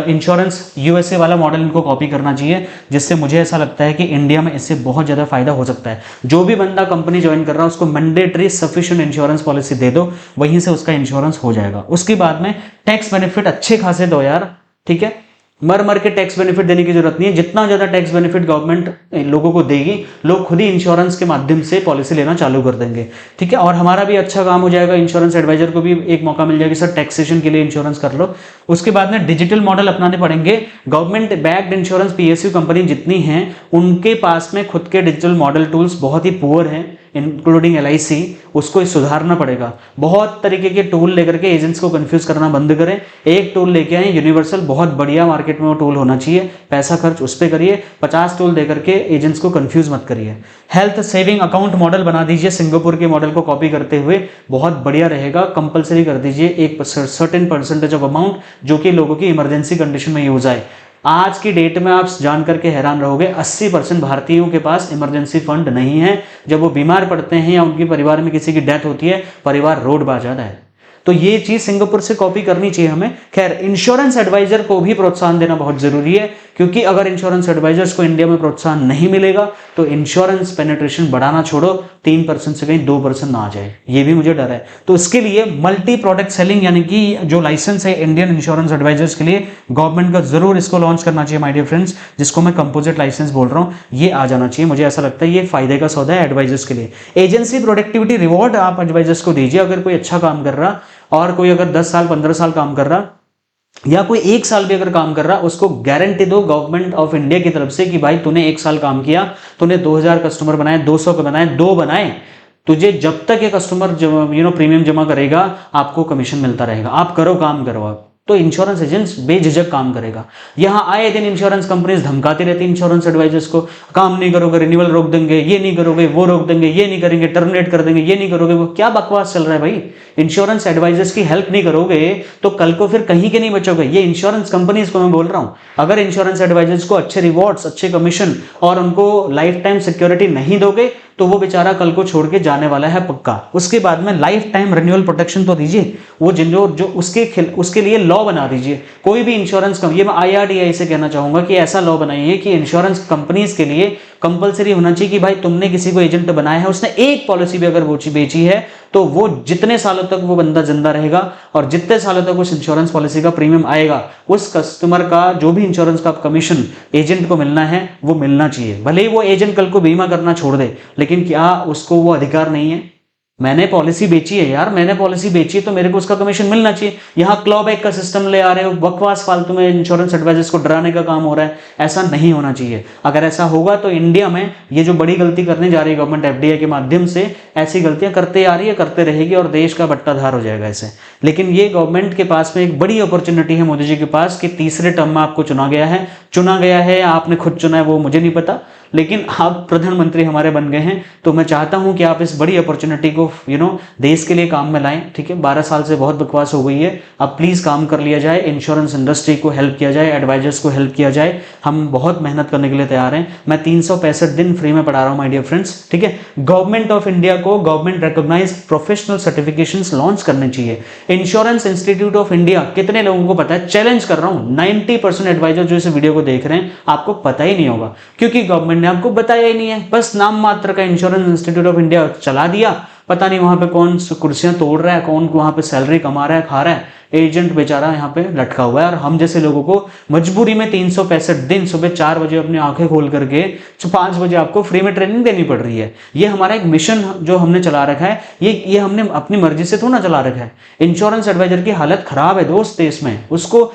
insurance, USA वाला मॉडल इनको कॉपी करना चाहिए, जिससे मुझे ऐसा लगता है कि इंडिया में इससे बहुत ज़्यादा फायदा हो सकता है। जो भी बंदा कंपनी ज्वाइन कर रहा है उसको मैंडेटरी सफिशिएंट इंश्योरेंस पॉलिसी दे दो, वहीं से उसका इंश्योरेंस हो जाएगा। उसके बाद में टैक्स बेनिफिट अच्छे खासे दो यार, ठीक है। मर के टैक्स बेनिफिट देने की जरूरत नहीं है। जितना ज्यादा टैक्स बेनिफिट गवर्नमेंट लोगों को देगी, लोग खुद ही इंश्योरेंस के माध्यम से पॉलिसी लेना चालू कर देंगे, ठीक है। और हमारा भी अच्छा काम हो जाएगा, इंश्योरेंस एडवाइजर को भी एक मौका मिल जाएगा सर टैक्सेशन के लिए इंश्योरेंस कर लो। उसके बाद में डिजिटल मॉडल अपनाने पड़ेंगे। Government backed insurance PSU company जितनी हैं उनके पास में खुद के डिजिटल मॉडल टूल्स बहुत ही पुअर हैं, इंक्लूडिंग LIC। उसको सुधारना पड़ेगा। बहुत तरीके के टूल लेकर के एजेंट्स को कंफ्यूज करना बंद करें। एक टूल लेके आए यूनिवर्सल, बहुत बढ़िया मार्केट में वो टूल होना चाहिए, पैसा खर्च उस पर करिए। 50 टूल देकर के एजेंट्स को कंफ्यूज मत करिए। हेल्थ सेविंग अकाउंट मॉडल बना दीजिए, सिंगापुर के मॉडल को कॉपी करते हुए, बहुत बढ़िया रहेगा। कंपलसरी कर दीजिए एक सर्टेन परसेंटेज ऑफ अमाउंट जो कि लोगों की इमरजेंसी कंडीशन में यूज आए। आज की डेट में आप जान करके हैरान रहोगे, 80% भारतीयों के पास इमरजेंसी फंड नहीं है। जब वो बीमार पड़ते हैं या उनके परिवार में किसी की डेथ होती है, परिवार रोड पे आ जाता है। तो ये चीज सिंगापुर से कॉपी करनी चाहिए हमें। खैर, इंश्योरेंस एडवाइजर को भी प्रोत्साहन देना बहुत जरूरी है, क्योंकि अगर इंश्योरेंस एडवाइजर्स को इंडिया में प्रोत्साहन नहीं मिलेगा तो इंश्योरेंस पेनिट्रेशन बढ़ाना छोड़ो, 3% से कहीं 2% ना आ जाए, ये भी मुझे डर है। तो इसके लिए मल्टी प्रोडक्ट सेलिंग यानी कि जो लाइसेंस है इंडियन इंश्योरेंस एडवाइजर्स के लिए, गवर्नमेंट का जरूर इसको लॉन्च करना चाहिए माय डियर फ्रेंड्स, जिसको मैं कंपोजिट लाइसेंस बोल रहा हूँ। ये आ जाना चाहिए, मुझे ऐसा लगता है ये फायदे का सौदा है एडवाइजर्स के लिए। एजेंसी प्रोडक्टिविटी रिवॉर्ड आप एडवाइजर्स को दीजिए। अगर कोई अच्छा काम कर रहा और कोई अगर 10 साल 15 साल काम कर रहा या कोई 1 साल भी अगर काम कर रहा, उसको गारंटी दो गवर्नमेंट ऑफ इंडिया की तरफ से कि भाई तूने 1 साल काम किया, तूने 2000 कस्टमर बनाए, 200 के बनाए, 2 बनाए, तुझे जब तक ये कस्टमर प्रीमियम जमा करेगा आपको कमीशन मिलता रहेगा। आप करो, काम करो आप। तो इंश्योरेंस एजेंट्स बेझिझक काम करेगा। यहां आए दिन इंश्योरेंस कंपनीज धमकाती रहती है इंश्योरेंस एडवाइजर्स को, काम नहीं करोगे रिन्यूअल रोक देंगे, ये नहीं करोगे वो रोक देंगे, ये नहीं करेंगे टर्मिनेट कर देंगे, ये नहीं करोगे वो। क्या बकवास चल रहा है भाई। इंश्योरेंस एडवाइजर्स की हेल्प नहीं करोगे तो कल को फिर कहीं के नहीं बचोगे। ये इंश्योरेंस कंपनीज को मैं बोल रहा हूं, अगर इंश्योरेंस एडवाइजर्स को अच्छे रिवॉर्ड्स, अच्छे कमीशन और उनको लाइफ टाइम सिक्योरिटी नहीं दोगे तो वो बेचारा कल को छोड़ के जाने वाला है पक्का। उसके बाद में लाइफ टाइम रिन्यूअल प्रोटेक्शन तो दीजिए, वो जो उसके लिए लॉ बना दीजिए। कोई भी इंश्योरेंस कंपनी, मैं IRDAI से कहना चाहूंगा कि ऐसा लॉ बनाइए कि इंश्योरेंस कंपनीज के लिए कंपलसरी होना चाहिए कि भाई तुमने किसी को एजेंट बनाया है, उसने एक पॉलिसी भी अगर बेची है तो वो जितने सालों तक वो बंदा जिंदा रहेगा और जितने सालों तक उस इंश्योरेंस पॉलिसी का प्रीमियम आएगा, उस कस्टमर का जो भी इंश्योरेंस का कमीशन एजेंट को मिलना है वो मिलना चाहिए। भले ही वो एजेंट कल को बीमा करना छोड़ दे, लेकिन क्या उसको वो अधिकार नहीं है? मैंने पॉलिसी बेची है यार, मैंने पॉलिसी बेची है तो मेरे को उसका कमीशन मिलना चाहिए। यहाँ क्लॉबैक का सिस्टम ले आ रहे हो, बकवास फालतू में इंश्योरेंस एडवाइजर्स को डराने का काम हो रहा है। ऐसा नहीं होना चाहिए। अगर ऐसा होगा तो इंडिया में ये जो बड़ी गलती करने जा रही है गवर्नमेंट FDI के माध्यम से, ऐसी गलतियां करते आ रही है, करते रहेगी और देश का बट्टाधार हो जाएगा ऐसे। लेकिन ये गवर्नमेंट के पास में एक बड़ी अपॉर्चुनिटी है मोदी जी के पास कि तीसरे टर्म में आपको चुना गया है, आपने खुद चुना है वो मुझे नहीं पता, लेकिन आप प्रधानमंत्री हमारे बन गए हैं। तो मैं चाहता हूं कि आप इस बड़ी अपॉर्चुनिटी को देश के लिए काम में लाएं, ठीक है। 12 साल से बहुत बकवास हो गई है, अब प्लीज काम कर लिया जाए, इंश्योरेंस इंडस्ट्री को हेल्प किया जाए, एडवाइजर्स को हेल्प किया जाए। हम बहुत मेहनत करने के लिए तैयार हैं। मैं 365 दिन फ्री में पढ़ा रहा हूं माय डियर फ्रेंड्स, ठीक है। गवर्नमेंट ऑफ इंडिया को government recognised professional certifications launch करने चाहिए। इंश्योरेंस इंस्टीट्यूट ऑफ इंडिया, कितने लोगों को पता है? चैलेंज कर रहा हूं, 90% एडवाइजर जो इस वीडियो को देख रहे हैं आपको पता ही नहीं होगा, क्योंकि गवर्नमेंट ने आपको बताया ही नहीं है। बस नाम मात्र का इंश्योरेंस इंस्टीट्यूट ऑफ इंडिया चला दिया, पता नहीं वहां पे कौन कुर्सियां तोड़ रहा है, कौन वहां पे सैलरी कमा रहा है, खा रहा है। एजेंट बेचारा यहाँ पे लटका हुआ है और हम जैसे लोगों को मजबूरी में 365 दिन सुबह 4 बजे अपनी आंखें खोल करके 5 बजे आपको फ्री में ट्रेनिंग देनी पड़ रही है। ये हमारा एक मिशन जो हमने चला रखा है, ये हमने अपनी मर्जी से थोड़ा ना चला रखा है। इंश्योरेंस एडवाइजर की हालत खराब है दोस्त देश में, उसको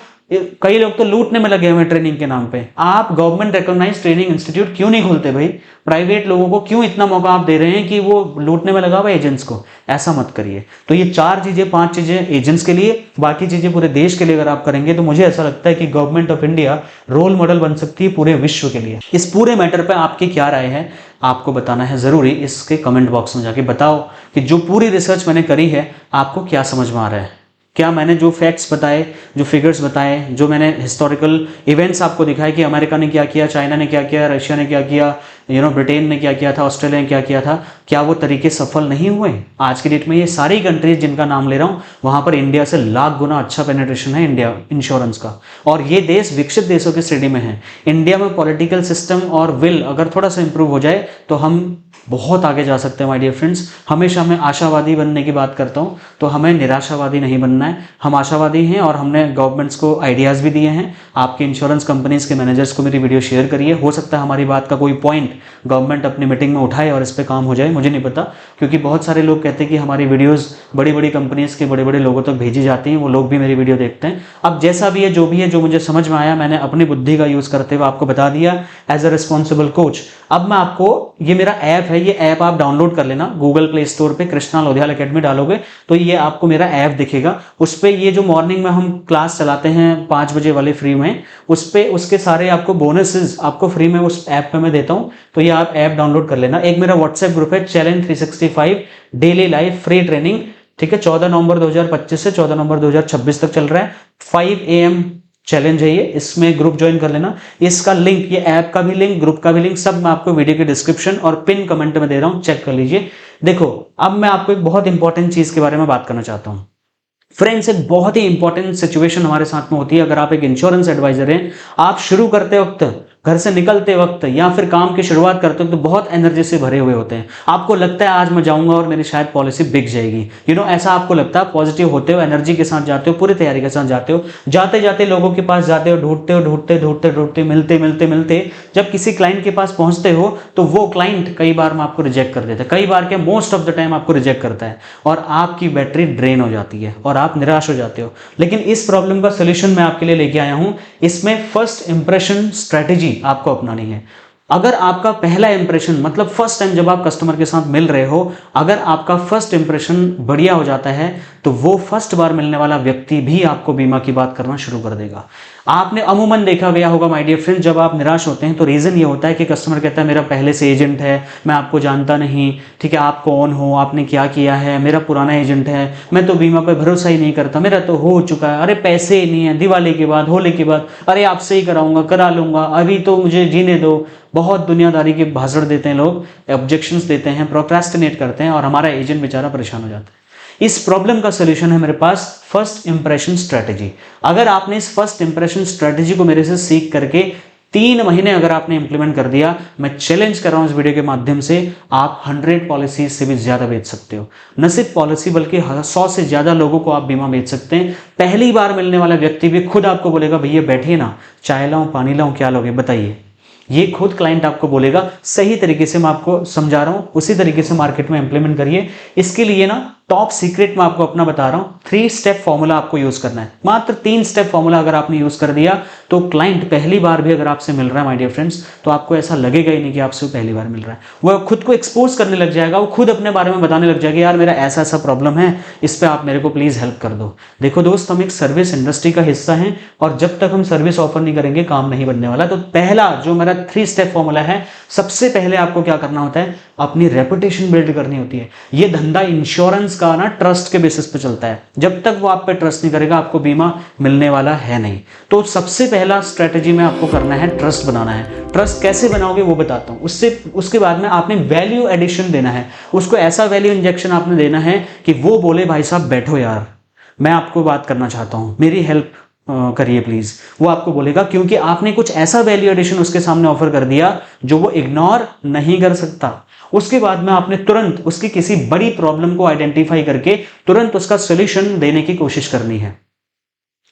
कई लोग तो लूटने में लगे हुए हैं ट्रेनिंग के नाम पे। आप गवर्नमेंट रिकॉग्नाइज्ड ट्रेनिंग इंस्टीट्यूट क्यों नहीं खोलते भाई? प्राइवेट लोगों को क्यों इतना मौका आप दे रहे हैं कि वो लूटने में लगा हुआ है एजेंट्स को? ऐसा मत करिए। तो ये 4 चीजें 5 चीजें एजेंट्स के लिए, बाकी चीजें पूरे देश के लिए अगर आप करेंगे तो मुझे ऐसा लगता है कि government of India role model बन सकती है पूरे विश्व के लिए। इस पूरे मैटर पर आपकी क्या राय है आपको बताना है जरूरी, इसके कमेंट बॉक्स में जाके बताओ कि जो पूरी रिसर्च मैंने करी है आपको क्या समझ में आ रहा है। क्या मैंने जो फैक्ट्स बताए, जो फिगर्स बताए, जो मैंने हिस्टोरिकल इवेंट्स आपको दिखाए कि अमेरिका ने क्या किया, चाइना ने क्या किया, रशिया ने क्या किया, ब्रिटेन ने क्या किया था, ऑस्ट्रेलिया ने क्या किया था, क्या वो तरीके सफल नहीं हुए? आज की डेट में ये सारी कंट्रीज जिनका नाम ले रहा हूँ वहां पर इंडिया से लाख गुना अच्छा पेनिट्रेशन है इंडिया इंश्योरेंस का, और ये देश विकसित देशों की श्रेणी में है। इंडिया में पॉलिटिकल सिस्टम और विल अगर थोड़ा सा इंप्रूव हो जाए तो हम बहुत आगे जा सकते हैं माय डियर फ्रेंड्स। हमेशा मैं आशावादी बनने की बात करता हूं, तो हमें निराशावादी नहीं बनना है। हम आशावादी हैं और हमने गवर्नमेंट्स को आइडियाज़ भी दिए हैं। आपके इंश्योरेंस कंपनीज के मैनेजर्स को मेरी वीडियो शेयर करिए, हो सकता है हमारी बात का कोई पॉइंट गवर्नमेंट अपनी मीटिंग में उठाए और इस पर काम हो जाए, मुझे नहीं पता। क्योंकि बहुत सारे लोग कहते हैं कि हमारी वीडियोज़ बड़ी बड़ी कंपनीज के बड़े बड़े लोगों तक भेजी जाती हैं, वो लोग भी मेरी वीडियो देखते हैं। अब जैसा भी है जो भी है, जो मुझे समझ में आया मैंने अपनी बुद्धि का यूज़ करते हुए आपको बता दिया एज अ रिस्पॉन्सिबल कोच। अब मैं आपको, ये मेरा ऐप है, ये ऐप आप डाउनलोड कर लेना गूगल प्ले स्टोर पे, कृष्णा लोधियाल एकेडमी डालोगे तो ये आपको मेरा ऐप दिखेगा। उस पे ये जो मॉर्निंग में हम क्लास चलाते हैं 5 बजे वाले फ्री में, उस पे उसके सारे आपको बोनसेस आपको फ्री में उस ऐप पे मैं देता हूं। तो ये आप ऐप डाउनलोड कर लेना। एक मेरा व्हाट्सएप ग्रुप है challenge 365 daily life free training, ठीक है, 14 नवंबर 2025 से 14 नवंबर 2026 तक चल रहा है। 5 AM चैलेंज है ये, इसमें ग्रुप ज्वाइन कर लेना। इसका लिंक, ये ऐप का भी लिंक, ग्रुप का भी लिंक, सब मैं आपको वीडियो के डिस्क्रिप्शन और पिन कमेंट में दे रहा हूं, चेक कर लीजिए। देखो अब मैं आपको एक बहुत इंपॉर्टेंट चीज के बारे में बात करना चाहता हूं फ्रेंड्स। एक बहुत ही इंपॉर्टेंट सिचुएशन हमारे साथ में होती है अगर आप एक इंश्योरेंस एडवाइजर हैं। आप शुरू करते वक्त, घर से निकलते वक्त या फिर काम की शुरुआत करते वक्त तो बहुत एनर्जी से भरे हुए होते हैं। आपको लगता है आज मैं जाऊंगा और मेरी शायद पॉलिसी बिक जाएगी, ऐसा आपको लगता है। पॉजिटिव होते हो, एनर्जी के साथ जाते हो, पूरी तैयारी के साथ जाते हो, जाते जाते लोगों के पास जाते हो, ढूंढते मिलते जब किसी क्लाइंट के पास पहुंचते हो तो वो क्लाइंट कई बार में आपको रिजेक्ट कर देता है, कई बार क्या मोस्ट ऑफ द टाइम आपको रिजेक्ट करता है और आपकी बैटरी ड्रेन हो जाती है और आप निराश हो जाते हो। लेकिन इस प्रॉब्लम का सोल्यूशन मैं आपके लिए लेके आया हूं। इसमें फर्स्ट इंप्रेशन स्ट्रेटेजी आपको अपनानी है। अगर आपका पहला इंप्रेशन, मतलब फर्स्ट टाइम जब आप कस्टमर के साथ मिल रहे हो, अगर आपका फर्स्ट इंप्रेशन बढ़िया हो जाता है तो वो फर्स्ट बार मिलने वाला व्यक्ति भी आपको बीमा की बात करना शुरू कर देगा। आपने अमूमन देखा गया होगा माय डियर फ्रेंड, जब आप निराश होते हैं तो रीजन ये होता है कि कस्टमर कहता है मेरा पहले से एजेंट है, मैं आपको जानता नहीं, ठीक है, आप कौन हो, आपने क्या किया है, मेरा पुराना एजेंट है, मैं तो बीमा पे भरोसा ही नहीं करता, मेरा तो हो चुका है, अरे पैसे ही नहीं है, दिवाली के बाद, होली के बाद, अरे आपसे ही कराऊंगा, करा लूंगा, अभी तो मुझे जीने दो। बहुत दुनियादारी के भाषण देते हैं लोग, ऑब्जेक्शंस देते हैं, प्रोक्रेस्टिनेट करते हैं और हमारा एजेंट बेचारा परेशान हो जाता है। इस प्रॉब्लम का सलूशन है मेरे पास फर्स्ट इंप्रेशन स्ट्रेटेजी। अगर आपने इस फर्स्ट इंप्रेशन स्ट्रेटेजी को मेरे से सीख करके 3 महीने अगर आपने इंप्लीमेंट कर दिया, मैं चैलेंज कर रहा हूं इस वीडियो के माध्यम से, आप 100 पॉलिसी से भी ज्यादा बेच सकते हो। न सिर्फ पॉलिसी बल्कि 100 से ज्यादा लोगों को आप बीमा बेच सकते हैं। पहली बार मिलने वाला व्यक्ति भी खुद आपको बोलेगा भैया बैठिए ना, चाय लाऊं, पानी लाऊं, क्या लोगे बताइए। ये खुद क्लाइंट आपको बोलेगा। सही तरीके से मैं आपको समझा रहा हूं, उसी तरीके से मार्केट में इंप्लीमेंट करिए। इसके लिए ना टॉप सीक्रेट मैं आपको अपना बता रहा हूं, 3 स्टेप फॉर्मूला आपको यूज करना है। मात्र 3 स्टेप फॉर्मूला अगर आपने यूज कर दिया तो क्लाइंट पहली बार भी अगर आपसे मिल रहा है माय डियर फ्रेंड्स, तो आपको ऐसा लगेगा ही नहीं कि आपसे पहली बार मिल रहा है। वो खुद को एक्सपोज करने लग जाएगा, वो खुद अपने बारे में बताने लग जाएगा, यार मेरा ऐसा ऐसा प्रॉब्लम है, इस पे आप मेरे को प्लीज हेल्प कर दो। देखो दोस्त, हम एक सर्विस इंडस्ट्री का हिस्सा हैं और जब तक हम सर्विस ऑफर नहीं करेंगे काम नहीं बनने वाला। तो पहला जो मेरा 3 स्टेप फॉर्मूला है, सबसे पहले आपको क्या करना होता है, अपनी रेपुटेशन बिल्ड करनी होती है। ये धंधा इंश्योरेंस का ना ट्रस्ट के बेसिस पे चलता है। जब तक वो आप पे ट्रस्ट नहीं करेगा आपको बीमा मिलने वाला है नहीं। तो सबसे पहला स्ट्रेटेजी में आपको करना है, ट्रस्ट बनाना है। ट्रस्ट कैसे बनाओगे वो बताता हूं। उसके बाद में आपने वैल्यू एडिशन देना है, उसको ऐसा वैल्यू इंजेक्शन आपने देना है कि वो बोले भाई साहब बैठो यार, मैं आपको बात करना चाहता हूं, मेरी हेल्प करिए प्लीज। वो आपको बोलेगा क्योंकि आपने कुछ ऐसा वैल्यू एडिशन उसके सामने ऑफर कर दिया जो वो इग्नोर नहीं कर सकता। उसके बाद में आपने तुरंत उसकी किसी बड़ी प्रॉब्लम को आइडेंटिफाई करके तुरंत उसका सोल्यूशन देने की कोशिश करनी है।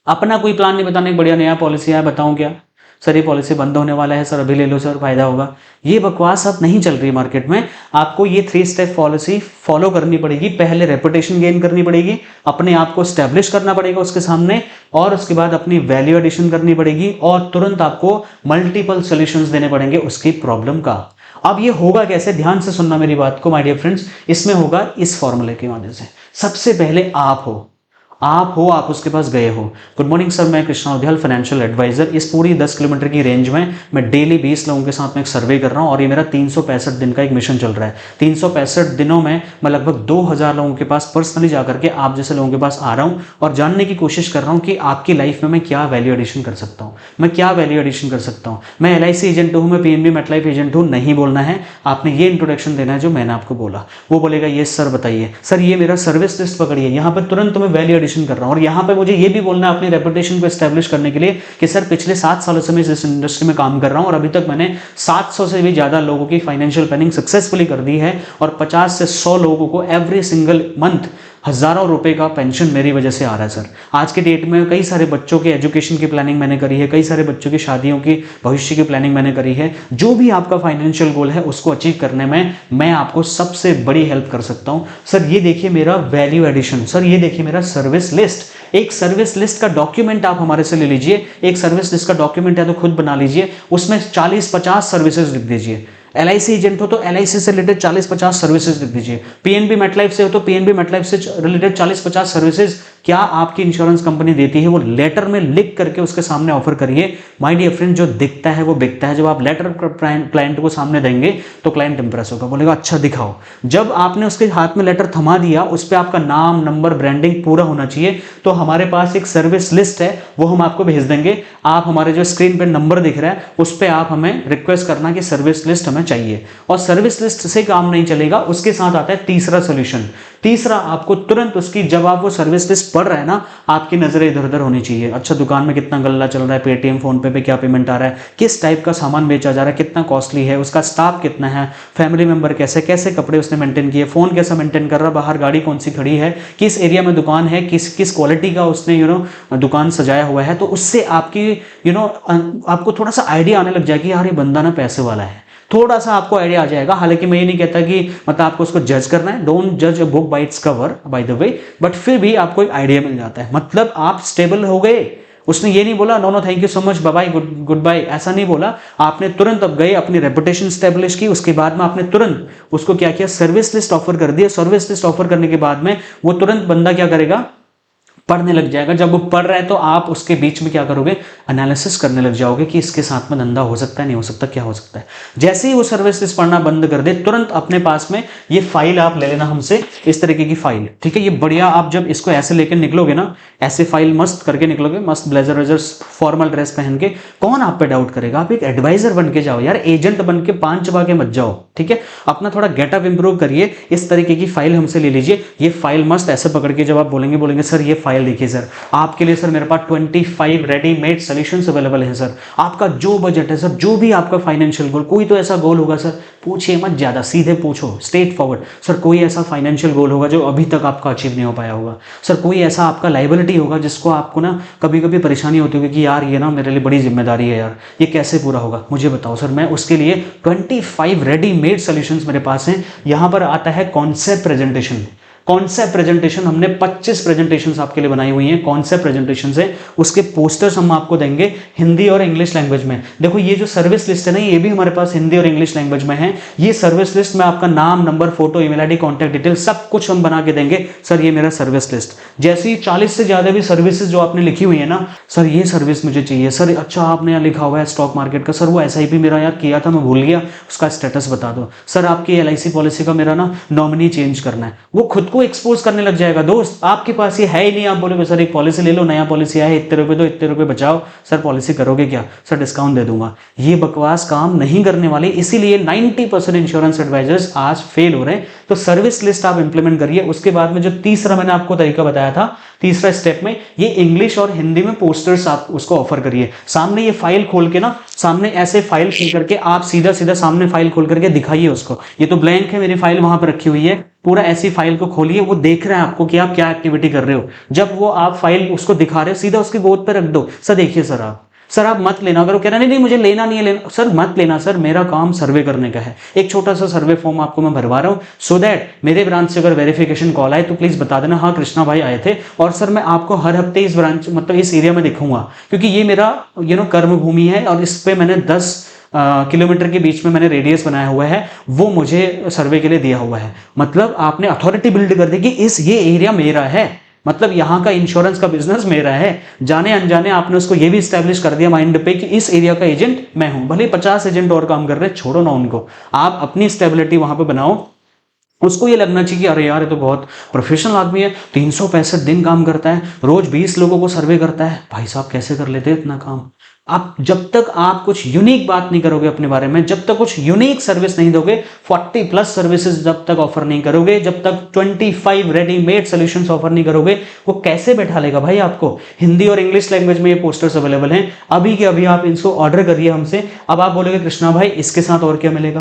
अपना कोई प्लान नहीं बताने, बढ़िया नया पॉलिसी है बताऊं क्या सर, ये पॉलिसी बंद होने वाला है सर, अभी ले लो सर फायदा होगा। ये बकवास अब नहीं चल रही मार्केट में। आपको ये 3 स्टेप पॉलिसी फॉलो करनी पड़ेगी। पहले रेपुटेशन गेन करनी पड़ेगी, अपने आप को स्टैब्लिश करना पड़ेगा उसके सामने, और उसके बाद अपनी वैल्यू एडिशन करनी पड़ेगी, और तुरंत आपको मल्टीपल सोल्यूशंस देने पड़ेंगे उसकी प्रॉब्लम का। अब ये होगा कैसे, ध्यान से सुनना मेरी बात को माय डियर फ्रेंड्स। इसमें होगा इस फॉर्मूले के माध्यम से। सबसे पहले आप उसके पास गए हो। गुड मॉर्निंग सर, मैं कृष्णा उद्याल फाइनेंशियल एडवाइजर। इस पूरी 10 किलोमीटर की रेंज में मैं डेली 20 लोगों के साथ में एक सर्वे कर रहा हूं, और ये मेरा 365 दिन का एक मिशन चल रहा है। 365 दिनों में मैं लगभग 2000 लोगों के पास पर्सनली जाकर के आप जैसे लोगों के पास आ रहा हूं और जानने की कोशिश कर रहा हूं कि आपकी लाइफ में मैं क्या वैल्यू एडिशन कर सकता हूं, मैं क्या वैल्यू एडिशन कर सकता हूं। मैं LIC एजेंट हूं, मैं PNB मेटलाइफ एजेंट हूं, नहीं बोलना है। आपने ये इंट्रोडक्शन देना है जो मैंने आपको बोला। वो बोलेगा ये सर बताइए, सर ये मेरा सर्विस लिस्ट पकड़िए, यहां पर तुरंत मैं वैल्यू एडिशन कर रहा हूं। और यहां पर मुझे ये भी बोलना है अपनी रेपुटेशन को एस्टैब्लिश करने के लिए कि सर पिछले 7 सालों से मैं इस इंडस्ट्री में काम कर रहा हूं और अभी तक मैंने 700 से भी ज्यादा लोगों की फाइनेंशियल प्लानिंग सक्सेसफुली कर दी है, और 50 से 100 लोगों को एवरी सिंगल मंथ हजारों रुपए का पेंशन मेरी वजह से आ रहा है सर। आज के डेट में कई सारे बच्चों के एजुकेशन की प्लानिंग मैंने करी है, कई सारे बच्चों की शादियों की भविष्य की प्लानिंग मैंने करी है। जो भी आपका फाइनेंशियल गोल है उसको अचीव करने में मैं आपको सबसे बड़ी हेल्प कर सकता हूं। सर ये देखिए मेरा वैल्यू एडिशन, सर ये देखिए मेरा सर्विस लिस्ट। एक सर्विस लिस्ट का डॉक्यूमेंट आप हमारे से ले लीजिए, एक सर्विस लिस्ट का डॉक्यूमेंट है तो खुद बना लीजिए, उसमें 40-50 सर्विसेज लिख दीजिए। LIC एजेंट हो तो LIC से रिलेटेड 40-50 सर्विसेज लिख दीजिए। PNB मेटलाइफ से हो तो PNB मेटलाइफ से रिलेटेड 40-50 सर्विसेज क्या आपकी इंश्योरेंस कंपनी देती है, वो लेटर में लिख करके उसके सामने ऑफर करिए। माय डियर फ्रेंड, जो दिखता है वो बिकता है। जब आप लेटर क्लाइंट को सामने देंगे तो क्लाइंट इंप्रेस होगा, बोलेगा अच्छा दिखाओ। जब आपने उसके हाथ में लेटर थमा दिया, उस पर आपका नाम, नंबर, ब्रांडिंग पूरा होना चाहिए। तो हमारे पास एक सर्विस लिस्ट है, वो हम आपको भेज देंगे। आप हमारे जो स्क्रीन पर नंबर दिख रहा है उस पर आप हमें रिक्वेस्ट करना कि सर्विस लिस्ट हमें चाहिए। और सर्विस लिस्ट से काम नहीं चलेगा, उसके साथ आता है तीसरा सोल्यूशन। तीसरा, आपको तुरंत उसकी, जब आप वो सर्विस लिस्ट पढ़ रहे हैं ना, आपकी नजरें इधर उधर होनी चाहिए। अच्छा दुकान में कितना गल्ला चल रहा है, पेटीएम फोन पे क्या पेमेंट आ रहा है, किस टाइप का सामान बेचा जा रहा है, कितना कॉस्टली है, उसका स्टाफ कितना है, फैमिली मेंबर कैसे कैसे कपड़े उसने मेंटेन किए, फोन कैसा मेंटेन कर रहा है, बाहर गाड़ी कौन सी खड़ी है, किस एरिया में दुकान है, किस किस क्वालिटी का उसने दुकान सजाया हुआ है। तो उससे आपकी आपको थोड़ा सा आइडिया आने लग जाएगी यार ये बंदा ना पैसे वाला है। थोड़ा सा आपको आइडिया आ जाएगा। हालांकि मैं ये नहीं कहता कि मतलब आपको उसको जज करना है, डोंट जज a book by its cover by the way, but फिर भी आपको एक आइडिया मिल जाता है। मतलब आप स्टेबल हो गए। उसने ये नहीं बोला no no thank you so much bye bye goodbye, ऐसा नहीं बोला। आपने तुरंत अब गए, अपनी रेपुटेशन स्टैब्लिश की, उसके बाद में आपने तुरंत उसको क्या किया, सर्विस लिस्ट ऑफर कर दिया। सर्विस लिस्ट ऑफर करने के बाद में वो तुरंत बंदा क्या करेगा, पढ़ने लग जाएगा। जब वो पढ़ रहा है तो आप उसके बीच में क्या करोगे, एनालिसिस करने लग जाओगे कि इसके साथ में धंधा हो सकता है, नहीं हो सकता, क्या हो सकता है। जैसे ही वो सर्विस लिस्ट पढ़ना बंद कर दे, तुरंत अपने पास में ये फाइल आप ले लेना हमसे, इस तरीके की फाइल, ठीक है। ये बढ़िया, आप जब इसको ऐसे लेकर निकलोगे ना, ऐसे फाइल मस्त करके निकलोगे, मस्त ब्लेजर वेजर फॉर्मल ड्रेस पहन के, कौन आप पे डाउट करेगा। आप एक एडवाइजर बन के जाओ यार, एजेंट बन के 5 चबा के मत जाओ, ठीक है। अपना थोड़ा गेटअप इंप्रूव करिए। इस तरीके की फाइल हमसे ले लीजिए। ये फाइल मस्त ऐसे पकड़ के जब आप बोलेंगे सर ये फाइल देखिए सर, आपके लिए सर मेरे पास 25 रेडीमेड सॉल्यूशंस अवेलेबल है सर। आपका जो बजट है सर, जो भी आपका फाइनेंशियल गोल, कोई तो ऐसा गोल होगा सर, पूछिए मत ज्यादा, सीधे पूछो, स्ट्रेट फॉरवर्ड। सर कोई ऐसा फाइनेंशियल गोल होगा जो अभी तक आपका अचीव नहीं हो पाया होगा। सर कोई ऐसा आपका लाइबिलिटी होगा जिसको आपको ना कभी कभी परेशानी होती होगी कि यार ये ना मेरे लिए बड़ी जिम्मेदारी है यार, ये कैसे पूरा होगा, मुझे बताओ सर। मैं उसके लिए 25 रेडीमेड सॉल्यूशंस मेरे पास हैं। यहां पर आता है कॉन्सेप्ट प्रेजेंटेशन। कॉन्सेप्ट प्रेजेंटेशन हमने 25 प्रेजेंटेशंस आपके लिए बनाई हुई हैं। कॉन्सेप्ट प्रेजेंटेशन है, उसके पोस्टर्स हम आपको देंगे हिंदी और इंग्लिश लैंग्वेज में। देखो ये जो सर्विस लिस्ट है ना, ये भी हमारे पास हिंदी और इंग्लिश लैंग्वेज में है। ये सर्विस लिस्ट में आपका नाम, number, photo, email ID, contact detail सब कुछ हम बना के देंगे। सर ये मेरा सर्विस लिस्ट, जैसे ही 40 से ज्यादा भी सर्विसेज जो आपने लिखी हुई है ना, सर ये सर्विस मुझे चाहिए सर। अच्छा आपने यहाँ लिखा हुआ है स्टॉक मार्केट का, सर वो SIP मेरा यार किया था मैं भूल गया, उसका स्टेटस बता दो। सर आपकी LIC पॉलिसी का मेरा ना नॉमिनी चेंज करना है, वो खुद को एक्सपोज करने लग जाएगा। दोस्त आपके पास ये है ही नहीं, आप बोलोगे सर एक पॉलिसी ले लो, नया पॉलिसी आया है, इतने रुपए दो, इतने रुपए बचाओ, सर पॉलिसी करोगे क्या, सर डिस्काउंट दे दूंगा। ये बकवास काम नहीं करने वाले, इसीलिए 90% इंश्योरेंस एडवाइजर्स आज फेल हो रहे हैं। तो सर्विस लिस्ट आप इंप्लीमेंट करिए। उसके बाद में जो तीसरा मैंने आपको तरीका बताया था, तीसरा स्टेप में, ये इंग्लिश और हिंदी में पोस्टर्स आप उसको ऑफर करिए। सामने ये फाइल खोल के ना, सामने ऐसे फाइल खोल करके आप सीधा सीधा सामने फाइल खोल करके दिखाइए उसको। ये तो ब्लैंक है, मेरी फाइल वहां पर रखी हुई है, पूरा ऐसी फाइल को खोलिए, वो देख रहा है आपको कि आप क्या एक्टिविटी कर रहे हो। जब वो आप फाइल उसको दिखा रहे हो, सीधा उसकी गोद पे रख दो, सर देखिए सर आप मत लेना। अगर वो कह रहा नहीं मुझे लेना नहीं है, लेना सर मत लेना, सर मेरा काम सर्वे करने का है। एक छोटा सा सर्वे फॉर्म आपको मैं भरवा रहा हूँ, सो दैट मेरे ब्रांच से अगर वेरिफिकेशन कॉल आए तो प्लीज बता देना, हाँ कृष्णा भाई आए थे, और सर मैं आपको हर हफ्ते इस ब्रांच मतलब इस एरिया में दिखूंगा, क्योंकि ये मेरा कर्म भूमि है और इस पे मैंने 10 किलोमीटर के बीच में मैंने रेडियस बनाया हुआ है, वो मुझे सर्वे के लिए दिया हुआ है। मतलब आपने अथॉरिटी बिल्ड कर दी कि ये एरिया मेरा है, मतलब यहाँ का इंश्योरेंस का बिजनेस मेरा है। जाने अनजाने आपने उसको ये भी स्टैब्लिश कर दिया माइंड पे कि इस एरिया का एजेंट मैं हूं। भले 50 एजेंट और काम कर रहे हैं, छोड़ो ना उनको, आप अपनी स्टेबिलिटी वहां पे बनाओ। उसको ये लगना चाहिए कि अरे यार ये तो बहुत प्रोफेशनल आदमी है, 365 दिन काम करता है, रोज 20 लोगों को सर्वे करता है। भाई साहब कैसे कर लेते हैं इतना काम? आप जब तक आप कुछ यूनिक बात नहीं करोगे अपने बारे में, जब तक कुछ यूनिक सर्विस नहीं दोगे, 40+ सर्विसेज जब तक ऑफर नहीं करोगे, जब तक 25 रेडीमेड सॉल्यूशंस ऑफर नहीं करोगे, वो कैसे बैठा लेगा भाई आपको? हिंदी और इंग्लिश लैंग्वेज में ये पोस्टर्स अवेलेबल हैं, अभी के अभी आप इनको ऑर्डर करिए हमसे। अब आप बोलोगे कृष्णा भाई इसके साथ और क्या मिलेगा?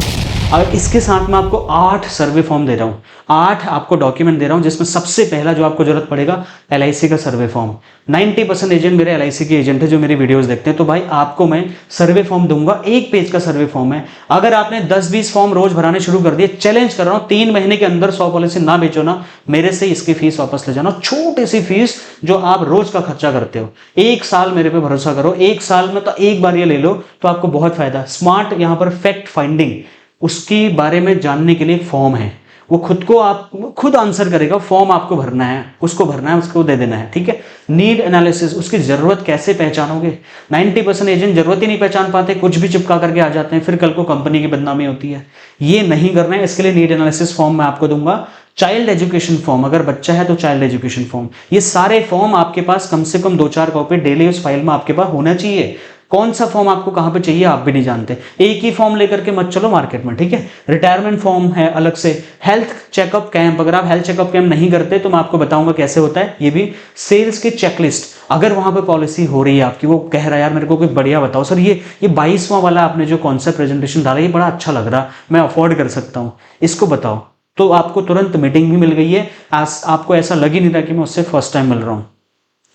अब इसके साथ मैं आपको 8 सर्वे फॉर्म दे रहा हूं, 8 आपको डॉक्यूमेंट दे रहा हूं, जिसमें सबसे पहला जो आपको जरूरत पड़ेगा, LIC का सर्वे फॉर्म। 90% एजेंट मेरे LIC के एजेंट है जो मेरी वीडियोस देखते हैं, तो भाई आपको मैं सर्वे फॉर्म दूंगा, 1 पेज का सर्वे फॉर्म है। अगर आपने 10-20 फॉर्म रोज भराने शुरू कर दिए, चैलेंज कर रहा हूं 3 महीने के अंदर 100 पॉलिसी ना बेचो ना, मेरे से इसकी फीस वापस ले जाना। छोटी सी फीस जो आप रोज का खर्चा करते हो, 1 साल मेरे पे भरोसा करो, 1 साल में तो एक बार ये ले लो तो आपको बहुत फायदा। स्मार्ट यहां पर फैक्ट फाइंडिंग, उसके बारे में जानने के लिए एक फॉर्म है, वो खुद को आप खुद आंसर करेगा, फॉर्म आपको भरना है, उसको दे देना है, ठीक है। नीड एनालिसिस, उसकी जरूरत कैसे पहचानोगे? 90% एजेंट जरूरत ही नहीं पहचान पाते, कुछ भी चिपका करके आ जाते हैं, फिर कल को कंपनी की बदनामी होती है। ये नहीं करना है, इसके लिए नीड एनालिसिस फॉर्म मैं आपको दूंगा। चाइल्ड एजुकेशन फॉर्म, अगर बच्चा है तो चाइल्ड एजुकेशन फॉर्म। ये सारे फॉर्म आपके पास कम से कम 2-4 कॉपी डेली उस फाइल में आपके पास होना चाहिए। कौन सा फॉर्म आपको कहां पे चाहिए आप भी नहीं जानते, एक ही फॉर्म लेकर के मत चलो मार्केट में, ठीक है। रिटायरमेंट फॉर्म है अलग से। हेल्थ चेकअप कैंप, अगर आप हेल्थ चेकअप कैंप नहीं करते तो मैं आपको बताऊंगा कैसे होता है ये भी। सेल्स की चेकलिस्ट, अगर वहां पे पॉलिसी हो रही है आपकी, वो कह रहा है यार मेरे को कोई बढ़िया बताओ सर, ये 22वां वाला आपने जो कॉन्सेप्ट प्रेजेंटेशन डाला ये बड़ा अच्छा लग रहा, मैं अफोर्ड कर सकता हूं, इसको बताओ, तो आपको तुरंत मीटिंग भी मिल गई है। आपको ऐसा लग ही नहीं रहा कि मैं उससे फर्स्ट टाइम मिल रहा हूं।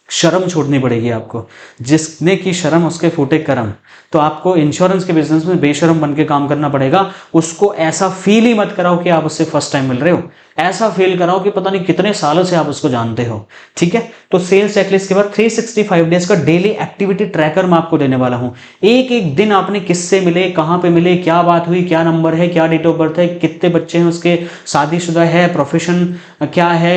शर्म छोड़नी पड़ेगी आपको, जिसने की शर्म उसके फूटे करम। तो आपको इंश्योरेंस के बिजनेस में बेशर्म बन के काम करना पड़ेगा। उसको ऐसा फील ही मत कराओ कि आप उससे फर्स्ट टाइम मिल रहे हो, ऐसा फील कराओ कि पता नहीं कितने सालों से आप उसको जानते हो, ठीक है। तो सेल्स चेकलिस्ट के बाद 365 डेज का डेली एक्टिविटी ट्रैकर मैं आपको देने वाला हूं। एक एक दिन आपने किससे मिले, कहां पे मिले, क्या बात हुई, क्या नंबर है, क्या डेट ऑफ बर्थ है, कितने बच्चे हैं उसके, शादीशुदा है, प्रोफेशन क्या है,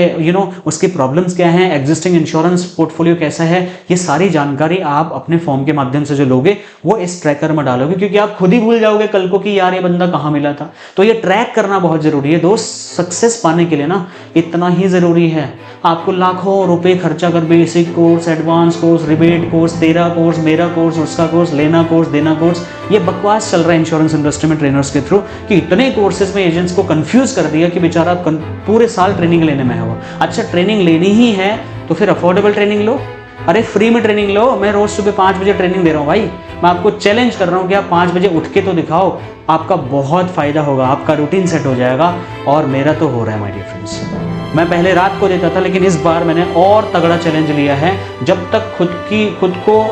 उसकी प्रॉब्लम्स क्या है, एग्जिस्टिंग इंश्योरेंस पोर्टफोलियो कैसा है, ये सारी जानकारी आप अपने फॉर्म के माध्यम से जो लोगे वो इस ट्रैकर में डालोगे, क्योंकि आप खुद ही भूल जाओगे कल को कि यार ये बंदा कहां मिला था। तो ये ट्रैक करना बहुत जरूरी है दोस्त, सक्सेस पाने के लिए ना इतना ही जरूरी है। आपको लाखों रुपए खर्चा कर basic course, advance course, rebate course, तेरा कोर्स, मेरा कोर्स, उसका कोर्स, लेना कोर्स, देना कोर्स, ये बकवास चल रहा है इंश्योरेंस इंडस्ट्री में ट्रेनर्स के थ्रू कि इतने कोर्सेज में एजेंट्स को कंफ्यूज कर दिया कि बेचारा पूरे साल ट्रेनिंग लेने में है। अच्छा ट्रेनिंग लेनी ही है तो फिर अफोर्डेबल ट्रेनिंग लो, अरे फ्री में ट्रेनिंग लो। मैं रोज सुबह 5 बजे ट्रेनिंग दे रहा हूँ भाई, मैं आपको चैलेंज कर रहा हूँ कि आप 5 बजे उठ के तो दिखाओ, आपका बहुत फायदा होगा, आपका रूटीन सेट हो जाएगा। और मेरा तो हो रहा है माय डियर फ्रेंड्स। मैं पहले रात को देता था, लेकिन इस बार मैंने और तगड़ा चैलेंज लिया है। जब तक खुद को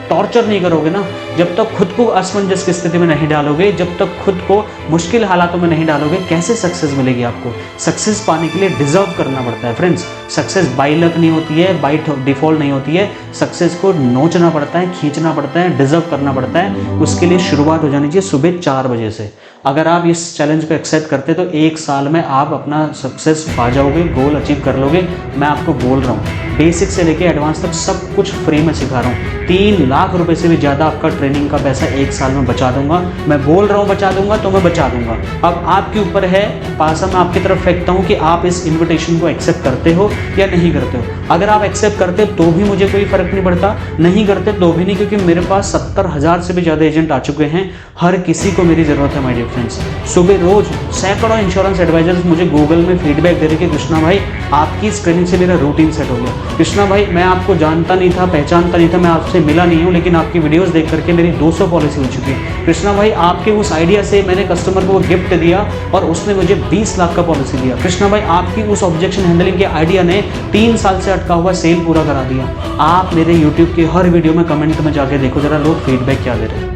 टॉर्चर नहीं करोगे ना, जब तक खुद को असमंजस की स्थिति में नहीं डालोगे, जब तक खुद को मुश्किल हालातों में नहीं डालोगे, कैसे सक्सेस मिलेगी आपको? सक्सेस पाने के लिए डिजर्व करना पड़ता है फ्रेंड्स। सक्सेस बाई लक नहीं होती है, बाई डिफॉल्ट नहीं होती है। सक्सेस को नोचना पड़ता है, खींचना पड़ता है, डिजर्व करना पड़ता है। उसके लिए शुरुआत हो जानी चाहिए सुबह 4 बजे से। अगर आप इस चैलेंज को एक्सेप्ट करते तो 1 साल में आप अपना सक्सेस पा जाओगे, गोल अचीव कर लोगे। मैं आपको बोल रहा हूँ बेसिक से लेके एडवांस तक सब कुछ फ्री में सिखा रहा हूँ। 3 लाख रुपए से भी ज़्यादा आपका ट्रेनिंग का पैसा 1 साल में बचा दूंगा। मैं बोल रहा हूँ बचा दूंगा तो मैं बचा दूंगा। अब आपके ऊपर है, पासा मैं आपकी तरफ फेंकता हूँ कि आप इस इन्विटेशन को एक्सेप्ट करते हो या नहीं करते हो। अगर आप एक्सेप्ट करते तो भी मुझे कोई फर्क नहीं पड़ता, नहीं करते तो भी नहीं, क्योंकि मेरे पास 70,000 से भी ज़्यादा एजेंट आ चुके हैं। हर किसी को मेरी ज़रूरत है माय डियर फ्रेंड्स। सुबह रोज सैकड़ों इंश्योरेंस एडवाइजर्स मुझे गूगल में फीडबैक दे रहे कि कृष्णा भाई आपकी इस ट्रेनिंग से मेरा रूटीन सेट हो गया। कृष्णा भाई मैं आपको जानता नहीं था, पहचानता नहीं था, मैं आपसे मिला नहीं हूँ, लेकिन आपकी वीडियोस देख करके मेरी 200 पॉलिसी हो चुकी है। कृष्णा भाई आपके उस आइडिया से मैंने कस्टमर को गिफ्ट दिया और उसने मुझे 20 लाख का पॉलिसी दिया। कृष्णा भाई आपकी उस ऑब्जेक्शन हैंडलिंग के आइडिया ने 3 साल से अटका हुआ सेल पूरा करा दिया। आप मेरे यूट्यूब के हर वीडियो में कमेंट में जाके देखो जरा लोग फीडबैक क्या दे रहे हैं।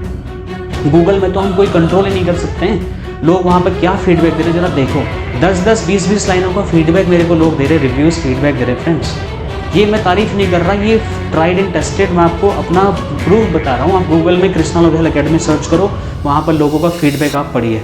गूगल में तो हम कोई कंट्रोल ही नहीं कर सकते हैं, लोग वहाँ पर क्या फीडबैक दे रहे हैं जरा देखो। 10-10, 20-20 लाइनों का फीडबैक मेरे को लोग दे रहे, रिव्यूज़ फीडबैक दे रहे फ्रेंड्स। ये मैं तारीफ नहीं कर रहा, ये ट्राइड एंड टेस्टेड, मैं आपको अपना प्रूफ बता रहा हूँ। आप गूगल में कृष्णा लोधियाल अकेडमी सर्च करो, वहाँ पर लोगों का फीडबैक आप पढ़िए।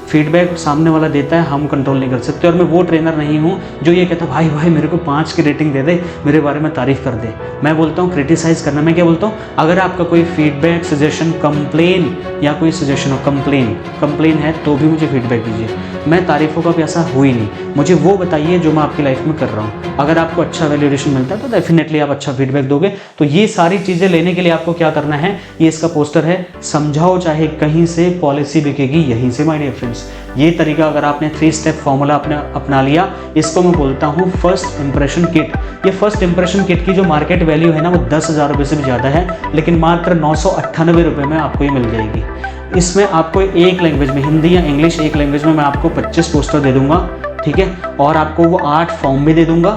फीडबैक सामने वाला देता है, हम कंट्रोल नहीं कर सकते। और मैं वो ट्रेनर नहीं हूँ जो ये कहता है भाई भाई मेरे को 5 की रेटिंग दे दे, मेरे बारे में तारीफ़ कर दे। मैं बोलता हूँ क्रिटिसाइज़ करना। मैं क्या बोलता हूँ, अगर आपका कोई फीडबैक, सजेशन, कंप्लेन या कोई सजेशन हो, कंप्लेन है तो भी मुझे फीडबैक दीजिए। मैं तारीफ़ों का प्यासा हूँ ही नहीं, मुझे वो बताइए जो मैं आपकी लाइफ में कर रहा हूँ। अगर आपको अच्छा वैल्यूएशन मिलता है तो डेफिनेटली आप अच्छा फीडबैक दोगे। तो ये सारी चीज़ें लेने के लिए आपको क्या करना है, ये इसका पोस्टर है, समझाओ चाहे कहीं से, पॉलिसी बिकेगी यहीं से माय डियर फ्रेंड्स। ये तरीका अगर आपने 3 स्टेप फॉर्मूला आपने अपना लिया, इसको मैं बोलता हूँ फर्स्ट इंप्रेशन किट। ये फर्स्ट इंप्रेशन किट की जो मार्केट वैल्यू है ना वो 10,000 रुपये से भी ज़्यादा है, लेकिन मात्र 998 रुपये में आपको ये मिल जाएगी। इसमें आपको एक लैंग्वेज में, हिंदी या इंग्लिश, एक लैंग्वेज में मैं आपको 25 पोस्टर दे दूंगा, ठीक है। और आपको वो 8 फॉर्म भी दे दूंगा,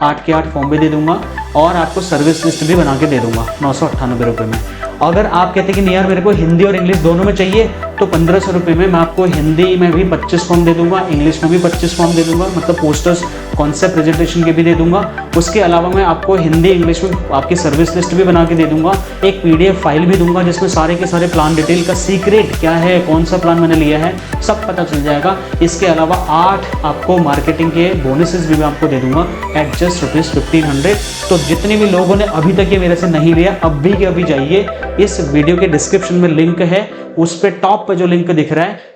8 के 8 फॉर्म भी दे दूंगा, और आपको सर्विस लिस्ट भी बना के दे दूंगा 998 रुपये में। अगर आप कहते हैं कि नहीं यार मेरे को हिंदी और इंग्लिश दोनों में चाहिए, तो 1500 रुपये में मैं आपको हिंदी में भी 25 फॉर्म दे दूंगा, इंग्लिश में भी 25 फॉर्म दे दूंगा, मतलब पोस्टर्स, कॉन्सेप्ट प्रेजेंटेशन के भी दे दूंगा। उसके अलावा मैं आपको हिंदी इंग्लिश में आपकी सर्विस लिस्ट भी बना के दे दूंगा, एक PDF फाइल भी दूंगा जिसमें सारे के सारे प्लान डिटेल का सीक्रेट क्या है, कौन सा प्लान मैंने लिया है, सब पता चल जाएगा। इसके अलावा 8 आपको मार्केटिंग के बोनसेस भी मैं आपको दे दूंगा एट जस्ट ₹1500। तो जितने भी लोगों ने अभी तक ये मेरे से नहीं लिया, अभी के अभी जाइए, इस वीडियो के डिस्क्रिप्शन में लिंक है, उस पे टॉप पे जो लिंक दिख रहा है,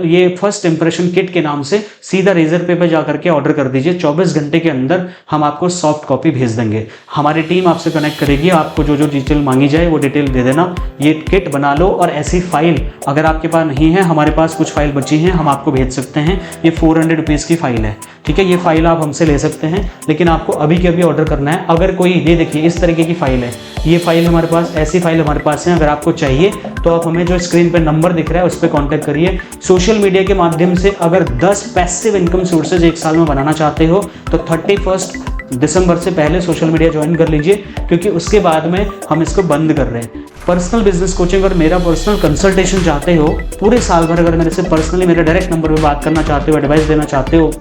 ये फर्स्ट इंप्रेशन किट के नाम से सीधा रेजर पे जाकर के ऑर्डर कर दीजिए। 24 घंटे के अंदर हम आपको सॉफ्ट कॉपी भेज देंगे। हमारी टीम आपसे कनेक्ट करेगी, आपको जो जो डिटेल मांगी जाए वो डिटेल दे देना। ये किट बना लो, और ऐसी फाइल अगर आपके पास नहीं है, हमारे पास कुछ फाइल बची हैं, हम आपको भेज सकते हैं। ये 400 रुपीज़ की फाइल है, ठीक है। ये फाइल आप हमसे ले सकते हैं, लेकिन आपको अभी के अभी ऑर्डर करना है। अगर कोई, ये देखिए इस तरीके की फाइल है, ये फाइल हमारे पास, ऐसी फाइल हमारे पास है। अगर आपको चाहिए तो आप हमें जो स्क्रीन पे नंबर दिख रहा है उस पर कॉन्टैक्ट करिए। सोशल मीडिया के माध्यम से अगर 10 पैसिव इनकम सोर्सेज एक साल में बनाना चाहते हो तो 31 दिसंबर से पहले सोशल मीडिया ज्वाइन कर लीजिए, क्योंकि उसके बाद में हम इसको बंद कर रहे हैं। पर्सनल बिजनेस कोचिंग और मेरा पर्सनल कंसल्टेशन चाहते हो पूरे साल भर, अगर मेरे से पर्सनली मेरे डायरेक्ट नंबर पे बात करना चाहते हो, एडवाइस देना चाहते हो,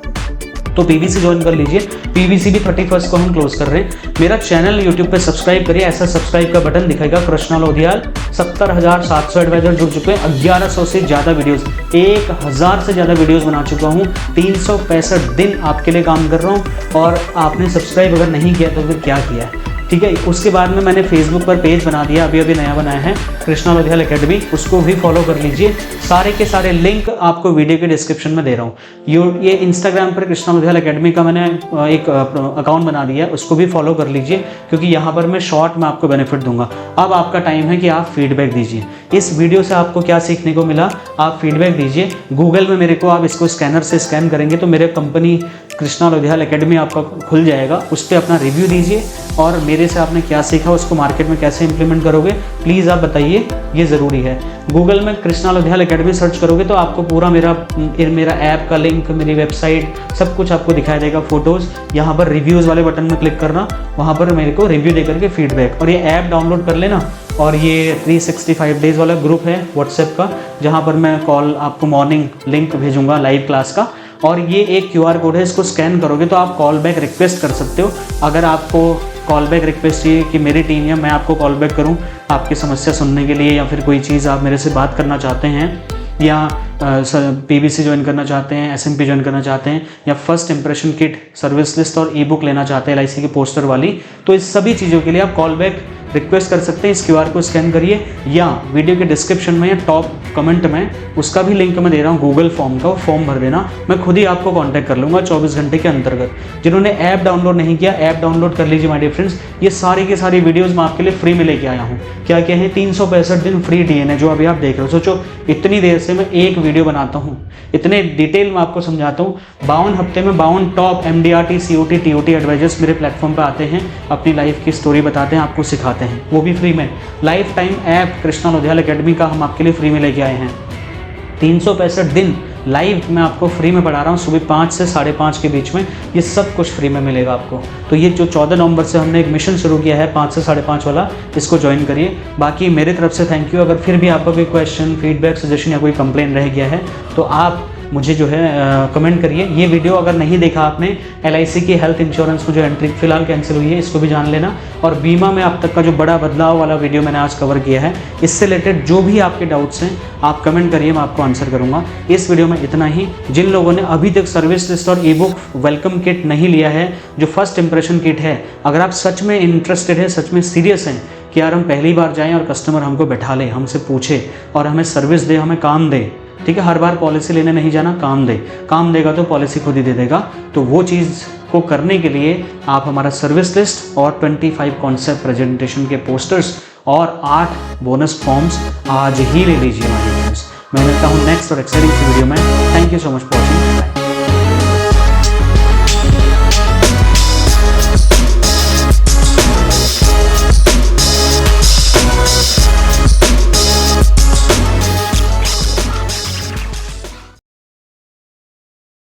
तो PVC ज्वाइन कर लीजिए। PVC भी 31 को हम क्लोज कर रहे हैं। मेरा चैनल यूट्यूब पे सब्सक्राइब करिए, ऐसा सब्सक्राइब का बटन दिखेगा, कृष्णा लोधियाल। 70,700 एडवाइजर जुड़ चुके हैं, 1100 से ज़्यादा वीडियोस, 1000 से ज़्यादा वीडियोस बना चुका हूँ, 365 दिन आपके लिए काम कर रहा हूँ। और आपने सब्सक्राइब अगर नहीं किया तो फिर क्या किया है, ठीक है। उसके बाद में मैंने फेसबुक पर पेज बना दिया, अभी नया बनाया है, कृष्णा लोधियाल अकेडमी, उसको भी फॉलो कर लीजिए। सारे के सारे लिंक आपको वीडियो के डिस्क्रिप्शन में दे रहा हूँ। ये इंस्टाग्राम पर कृष्णा लोधियाल अकेडमी का मैंने एक अकाउंट बना दिया है, उसको भी फॉलो कर लीजिए, क्योंकि यहाँ पर मैं शॉर्ट में आपको बेनिफिट दूंगा। अब आपका टाइम है कि आप फीडबैक दीजिए। इस वीडियो से आपको क्या सीखने को मिला, आप फीडबैक दीजिए। गूगल में मेरे को आप इसको स्कैनर से स्कैन करेंगे तो मेरे कंपनी कृष्णा लोधियाल अकेडमी आपका खुल जाएगा, उस पर अपना रिव्यू दीजिए, और मेरे से आपने क्या सीखा उसको मार्केट में कैसे इंप्लीमेंट करोगे, प्लीज़ आप बताइए, ये ज़रूरी है। गूगल में कृष्णा लोधियाल अकेडमी सर्च करोगे तो आपको पूरा मेरा ऐप का लिंक, मेरी वेबसाइट, सब कुछ आपको दिखाई देगा, फोटोज़। यहाँ पर रिव्यूज़ वाले बटन में क्लिक करना, वहाँ पर मेरे को रिव्यू दे करके फीडबैक, और ये ऐप डाउनलोड कर लेना। और ये 365 डेज़ वाला ग्रुप है व्हाट्सएप का, जहाँ पर मैं कॉल आपको मॉर्निंग लिंक भेजूंगा लाइव क्लास का, और ये एक QR कोड है, इसको स्कैन करोगे तो आप कॉल बैक रिक्वेस्ट कर सकते हो। अगर आपको कॉल बैक रिक्वेस्ट चाहिए कि मेरी टीम या मैं आपको कॉल बैक करूं आपकी समस्या सुनने के लिए, या फिर कोई चीज़ आप मेरे से बात करना चाहते हैं, या PBC ज्वाइन करना चाहते हैं, SMP ज्वाइन करना चाहते हैं, या first impression kit, service list और ई बुक लेना चाहते हैं LIC की पोस्टर वाली, तो इस सभी चीज़ों के लिए आप कॉल बैक रिक्वेस्ट कर सकते हैं। इस QR को स्कैन करिए या वीडियो के डिस्क्रिप्शन में या टॉप कमेंट में उसका भी लिंक मैं दे रहा हूँ गूगल फॉर्म का, फॉर्म भर देना, मैं खुद ही आपको कांटेक्ट कर लूँगा 24 घंटे के अंतर्गत। जिन्होंने ऐप डाउनलोड नहीं किया, ऐप डाउनलोड कर लीजिए माय डियर फ्रेंड्स। ये सारी की सारी वीडियोज़ मैं आपके लिए फ्री में लेके आया हूँ। क्या क्या है? 365 दिन फ्री DNA जो अभी आप देख रहे हो। सोचो इतनी देर से मैं एक वीडियो बनाता हूँ, इतने डिटेल में आपको समझाता हूँ। 52 हफ्ते में 52 top MDRT COT TOT advisors मेरे प्लेटफॉर्म पर आते हैं, अपनी लाइफ की स्टोरी बताते हैं, आपको सिखाते हैं, वो भी फ्री में। Life time app Krishna Lodhiyal academy का हम आपके लिए फ्री में लेके आए हैं। 365 दिन लाइव मैं आपको फ्री में पढ़ा रहा हूँ, सुबह 5 से 5:30 के बीच में। ये सब कुछ फ्री में मिलेगा आपको। तो ये जो 14 नवंबर से हमने एक मिशन शुरू किया है 5 से 5:30 वाला, इसको ज्वाइन करिए। बाकी मेरी तरफ से थैंक यू। अगर फिर भी आपका कोई क्वेश्चन, फीडबैक, सजेशन या कोई कंप्लेन रह गया है तो आप मुझे जो है कमेंट करिए। ये वीडियो अगर नहीं देखा आपने, LIC की हेल्थ इंश्योरेंस में जो एंट्री फिलहाल कैंसिल हुई है, इसको भी जान लेना। और बीमा में अब तक का जो बड़ा बदलाव वाला वीडियो मैंने आज कवर किया है, इससे रिलेटेड जो भी आपके डाउट्स हैं आप कमेंट करिए, मैं आपको आंसर करूंगा। इस वीडियो में इतना ही। जिन लोगों ने अभी तक सर्विस लिस्ट और ई बुक वेलकम किट नहीं लिया है, जो फर्स्ट इंप्रेशन किट है, अगर आप सच में इंटरेस्टेड है, सच में सीरियस हैं कि यार हम पहली बार जाएं और कस्टमर हमको बैठा ले, हमसे पूछे और हमें सर्विस दे, हमें काम दे, ठीक है, हर बार पॉलिसी लेने नहीं जाना, काम दे, काम देगा तो पॉलिसी खुद ही दे देगा। तो वो चीज़ को करने के लिए आप हमारा सर्विस लिस्ट और 25 कॉन्सेप्ट प्रेजेंटेशन के पोस्टर्स और 8 बोनस फॉर्म्स आज ही ले लीजिए हमारे फ्रेंड्स। मैं मिलता हूँ नेक्स्ट और एक्साइटिंग वीडियो में। Thank you so much for watching.